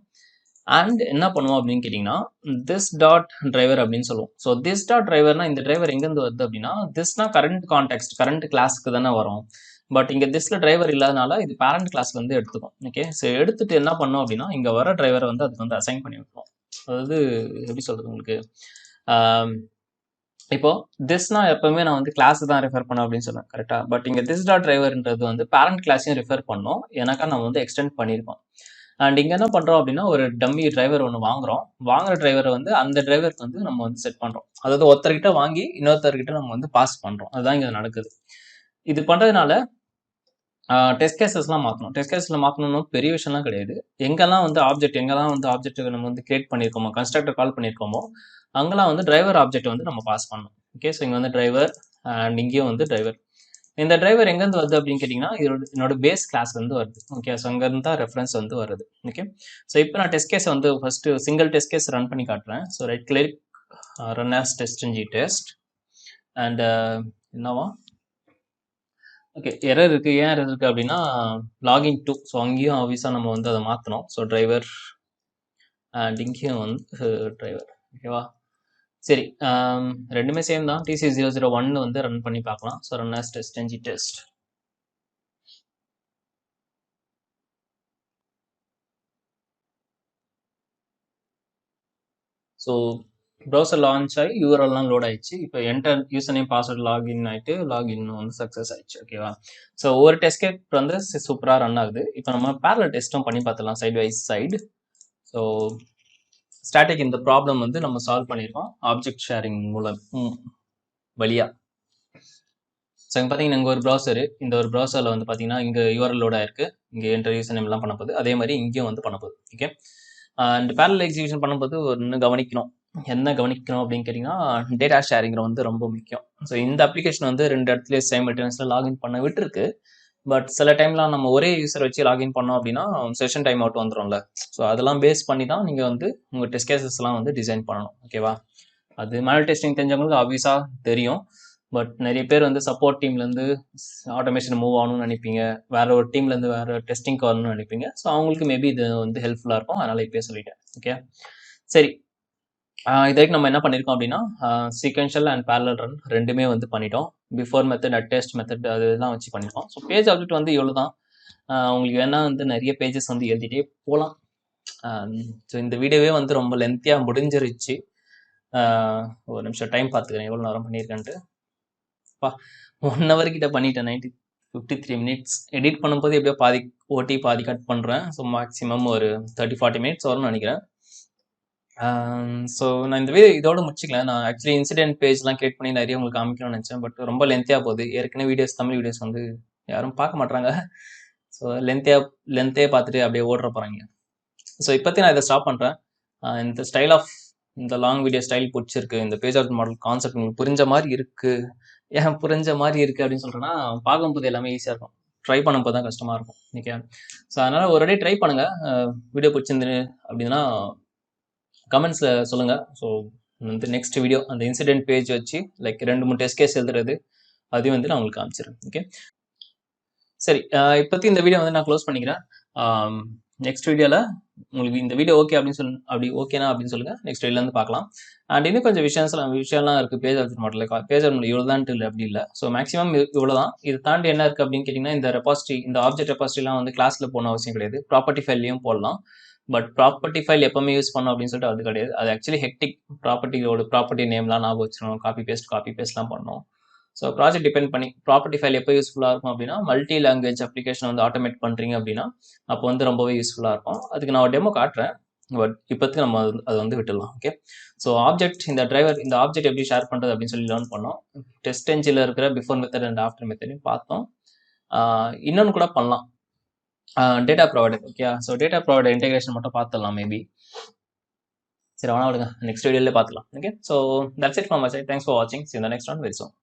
அண்ட் என்ன பண்ணுவோம் அப்படின்னு கேட்டிங்கன்னா திஸ் டாட் டிரைவர் அப்படின்னு சொல்லுவோம். ஸோ திஸ் டாட் டிரைவர்னா இந்த டிரைவர் எங்கேருந்து வருது அப்படின்னா திஸ்னா கரண்ட் கான்டெக்ஸ்ட் கரண்ட் கிளாஸ்க்கு தானே வரும். பட் இங்கே திஸ்ல டிரைவர் இல்லாதனால இது பேரண்ட் கிளாஸ்க்கு வந்து எடுத்துக்கும். ஓகே, ஸோ எடுத்துட்டு என்ன பண்ணோம் அப்படின்னா இங்கே வர டிரைவரை வந்து அதுக்கு வந்து அசைன் பண்ணி விட்டுருவோம். அதாவது எப்படி சொல்கிறது உங்களுக்கு, இப்போ திஸ்னா எப்பவுமே நான் வந்து கிளாஸ் தான் ரெஃபர் பண்ணோம் அப்படின்னு சொன்னேன் கரெக்டாக. பட் இங்கே திஸ் டாட் டிரைவர்ன்றது வந்து பேரண்ட் கிளாஸையும் ரெஃபர் பண்ணோம். எனக்கா நம்ம வந்து எக்ஸ்டெண்ட் பண்ணியிருக்கோம். அண்ட் இங்கே என்ன பண்ணுறோம் அப்படின்னா ஒரு டம்மி டிரைவர் ஒன்று வாங்குற டிரைவரை வந்து அந்த டிரைவருக்கு வந்து நம்ம வந்து செட் பண்ணுறோம். அதாவது ஒருத்தர்கிட்ட வாங்கி இன்னொருத்தர்கிட்ட நம்ம வந்து பாஸ் பண்ணுறோம். அதுதான் இங்கே நடக்குது. இது பண்ணுறதுனால டெஸ்ட் கேசஸ்லாம் மாற்றணும். டெஸ்ட் கேஸில் மாற்றணும்னு பெரிய விஷயம்லாம் கிடையாது. எங்கெல்லாம் வந்து ஆப்ஜெக்ட் நம்ம வந்து கிரியேட் பண்ணியிருக்கோமோ கன்ஸ்ட்ரக்டர் கால் பண்ணியிருக்கோமோ அங்கெல்லாம் வந்து டிரைவர் ஆப்ஜெக்ட் வந்து நம்ம பாஸ் பண்ணணும். ஓகே, ஸோ இங்கே வந்து டிரைவர் அண்ட் இங்கேயும் வந்து டிரைவர். இந்த டிரைவர் எங்கேருந்து வருது அப்படின்னு கேட்டிங்கன்னா என்னோட பேஸ் கிளாஸ்லேருந்து வருது. ஓகே, ஸோ அங்கேருந்து தான் ரெஃபரன்ஸ் வந்து வருது. ஓகே, ஸோ இப்போ நான் டெஸ்ட் கேஸை வந்து first single test case run பண்ணி காட்டுறேன். So right click run as testng test and என்னவா ஓகே எரர் இருக்குது. ஏன் எரர் இருக்குது அப்படின்னா லாகின் 2. ஸோ அங்கேயும் ஆப்வியஸாக நம்ம வந்து அதை மாற்றணும். ஸோ டிரைவர் அண்ட் இங்கேயும் வந்து டிரைவர். ஓகேவா, சரி. ரெண்டுமே சேம் தான். TC001 வந்து ரன் பண்ணி பார்க்கலாம். So run as testng test. So browser launch ஆகி யூஆர்எல்லாம் லோட் ஆயிடுச்சு. இப்போ enter user name password login ஆகிட்டு லாகின் வந்து சக்ஸஸ் ஆயிடுச்சு. ஓகேவா, ஸோ ஒரு டெஸ்ட் கேட் வந்து சூப்பராக ரன் ஆகுது. இப்போ நம்ம பேரலல் டெஸ்ட்டும் பண்ணி பார்த்துலாம் side wise side. So static இந்த ப்ராப்ளம் வந்து நம்ம சால்வ் பண்ணியிருக்கோம் ஆப்ஜெக்ட் ஷேரிங் மூலம் வழியாக. ஸோ இங்கே பார்த்தீங்கன்னா இங்கே ஒரு ப்ரௌசரு, இந்த ஒரு ப்ரௌசரில் வந்து பார்த்தீங்கன்னா இங்கே யூஆர்எல் லோட் ஆயிருக்கு. இங்கே என்டர் யூசர் நேம்லாம் பண்ண போகுது. அதே மாதிரி இங்கேயும் வந்து பண்ண போகுது. ஓகே, அண்ட் பேரலல் எக்ஸிகியூஷன் பண்ணும்போது ஒன்று கவனிக்கணும். என்ன கவனிக்கணும் அப்படின்னு கேட்டிங்கன்னா டேட்டா ஷேரிங் வந்து ரொம்ப முக்கியம். ஸோ இந்த அப்ளிகேஷன் வந்து 2 இடத்துல சைமல்டேனியஸில் லாகின் பண்ண விட்டுருக்கு. பட் சில டைம்லாம் நம்ம ஒரே யூஸர் வச்சு லாகின் பண்ணோம் அப்படின்னா செஷன் டைம் அவுட் வந்துடும்ல. ஸோ அதெல்லாம் பேஸ் பண்ணி தான் நீங்கள் வந்து உங்கள் டெஸ்ட் கேசஸ்லாம் வந்து டிசைன் பண்ணணும். ஓகேவா, அது மேனுவல் டெஸ்டிங் தெரிஞ்சவங்களுக்கு ஆப்வியஸாக தெரியும். பட் நிறைய பேர் வந்து சப்போர்ட் டீம்லேருந்து ஆட்டோமேஷன் மூவ் ஆகணும்னு நினைப்பீங்க, வேற ஒரு டீம்லேருந்து வேறு டெஸ்டிங்க்கு வரணும்னு நினைப்பீங்க. ஸோ அவங்களுக்கு மேபி இது வந்து ஹெல்ப்ஃபுல்லாக இருக்கும். அதனால் இப்போயே சொல்லிட்டேன். ஓகே, சரி. இது வரைக்கும் நம்ம என்ன பண்ணியிருக்கோம் அப்படின்னா சீக்வென்ஷியல் அண்ட் பேரலல் ரன் ரெண்டுமே வந்து பண்ணிட்டோம். பிஃபோர் மெத்தட் அட்டெஸ்ட் மெத்தட் அதெல்லாம் வச்சு பண்ணிட்டோம். ஸோ பேஜ் ஆப்ஜெக்ட் வந்து இவ்வளோ தான். உங்களுக்கு வேணால் வந்து நிறைய பேஜஸ் வந்து எழுதிட்டே போகலாம். ஸோ இந்த வீடியோவே வந்து ரொம்ப லென்த்தியாக முடிஞ்சிருச்சு. ஒரு நிமிஷம் டைம் பார்த்துக்கிறேன் எவ்வளோ நேரம் பண்ணியிருக்கேன்ட்டு. பா 1 ஹவர் கிட்ட பண்ணிட்டேன். 53 மினிட்ஸ் எடிட் பண்ணும்போது எப்படியோ பாதி ஓட்டி பாதி கட் பண்ணுறேன். ஸோ மேக்ஸிமம் ஒரு 30-40 மினிட்ஸ் வரும்னு நினைக்கிறேன். ஸோ நான் இந்த வீடியோ இதோட முடிச்சுக்கல. நான் ஆக்சுவலி இன்சிடென்ட் பேஜ்லாம் கிரியேட் பண்ணி நிறைய உங்களுக்கு காமிக்கணும்னு நினச்சேன். பட் ரொம்ப லென்த்தியாக போகுது. ஏற்கனவே வீடியோஸ் தமிழ் வீடியோஸ் வந்து யாரும் பார்க்க மாட்றாங்க. ஸோ லென்த்தே பார்த்துட்டு அப்படியே ஓடுற போகிறாங்க. ஸோ இப்போத்தி நான் இதை ஸ்டாப் பண்ணுறேன். இந்த ஸ்டைல் ஆஃப் இந்த லாங் வீடியோ ஸ்டைல் பிடிச்சிருக்கு. இந்த பேஜ் ஆஃப் மாடல் கான்செப்ட் உங்களுக்கு புரிஞ்ச மாதிரி இருக்குது. ஏன் புரிஞ்ச மாதிரி இருக்குது அப்படின்னு சொல்கிறேன்னா, பார்க்கும்போது எல்லாமே ஈஸியாக இருக்கும். ட்ரை பண்ணும்போது தான் கஷ்டமாக இருக்கும். ஓகே. ஸோ அதனால் ஒரு வாட்டி ட்ரை பண்ணுங்கள். வீடியோ பிடிச்சிருந்து அப்படின்னா கமெண்ட்ஸில் சொல்லுங்கள். ஸோ வந்து நெக்ஸ்ட் வீடியோ அந்த இன்சிடென்ட் பேஜ் வச்சு லைக் 2-3 டெஸ்ட் கேஸ் எழுதுறது அதையும் வந்து நான் உங்களுக்கு காமிச்சிடுறேன். ஓகே, சரி. இப்போத்தி இந்த வீடியோ வந்து நான் க்ளோஸ் பண்ணிக்கிறேன். நெக்ஸ்ட் வீடியோவில் உங்களுக்கு இந்த வீடியோ ஓகே அப்படி ஓகேனா அப்படின்னு சொல்லுங்கள். நெக்ஸ்ட் வீடியோலேருந்து பார்க்கலாம். அண்ட் இன்னும் கொஞ்சம் விஷயம்லாம் இருக்குது பேஜ் ஆப்ஜெக்ட் மாடலில். பேஜ் ஆப்ஜெக்ட் இவ்வளோ தான் இல்லை அப்படி இல்லை. ஸோ மேக்ஸிமம் இவ்வளோ தான். இது தாண்டி என்ன இருக்குது அப்படின்னு கேட்டிங்கன்னா, இந்த ரெபாசிட்டரி இந்த ஆப்ஜெக்ட் ரெபாசிட்டரிலாம் வந்து கிளாஸில் போகணும் அவசியம் கிடையாது. ப்ராப்பர்ட்டி ஃபைல்லையும் போடலாம். பட் ப்ராப்பர்ட்டி ஃபைல் எப்பவுமே யூஸ் பண்ணணும் அப்படின்னு சொல்லிட்டு அது கிடையாது. அது ஆக்சுவலி ஹெக்டிக். ப்ராப்பர்ட்டி நேம்லாம் ஞாபகம் வச்சுக்கணும். காப்பி பேஸ்ட்லாம் பண்ணணும். ஸோ ப்ராஜெக்ட் டிபெண்ட் பண்ணி ப்ராப்பர்ட்டி ஃபைல் எப்போ யூஸ்ஃபுல்லாக இருக்கும் அப்படின்னா, மல்டி லாங்குவேஜ் அப்ளிகேஷன் வந்து ஆட்டோமேட் பண்ணுறீங்க அப்படின்னா அப்போ வந்து ரொம்பவே யூஸ்ஃபுல்லாக இருக்கும். அதுக்கு நான் ஒரு டெமோ காட்டுறேன். பட் இப்போதைக்கு நம்ம அதை வந்து விட்டுடலாம். ஓகே, ஸோ இந்த ஆப்ஜெக்ட் எப்படி ஷேர் பண்ணுறது அப்படின்னு சொல்லி லேர்ன் பண்ணோம். டெஸ்ட் என்ஜினில் இருக்கிற பிஃபோர் மெத்தட் அண்ட் ஆஃப்டர் மெத்தடையும் பார்த்தோம். இன்னொன்று கூட பண்ணலாம், data provider. Okay, so data provider integration மட்டும் பார்த்துடலாம் மேபி. சரி, வேணா விடுங்க, நெக்ஸ்ட் வீடியோவில் பார்த்துக்கலாம். Okay, so that's it from my side. Thanks for வாட்சிங். See you in the next one very soon.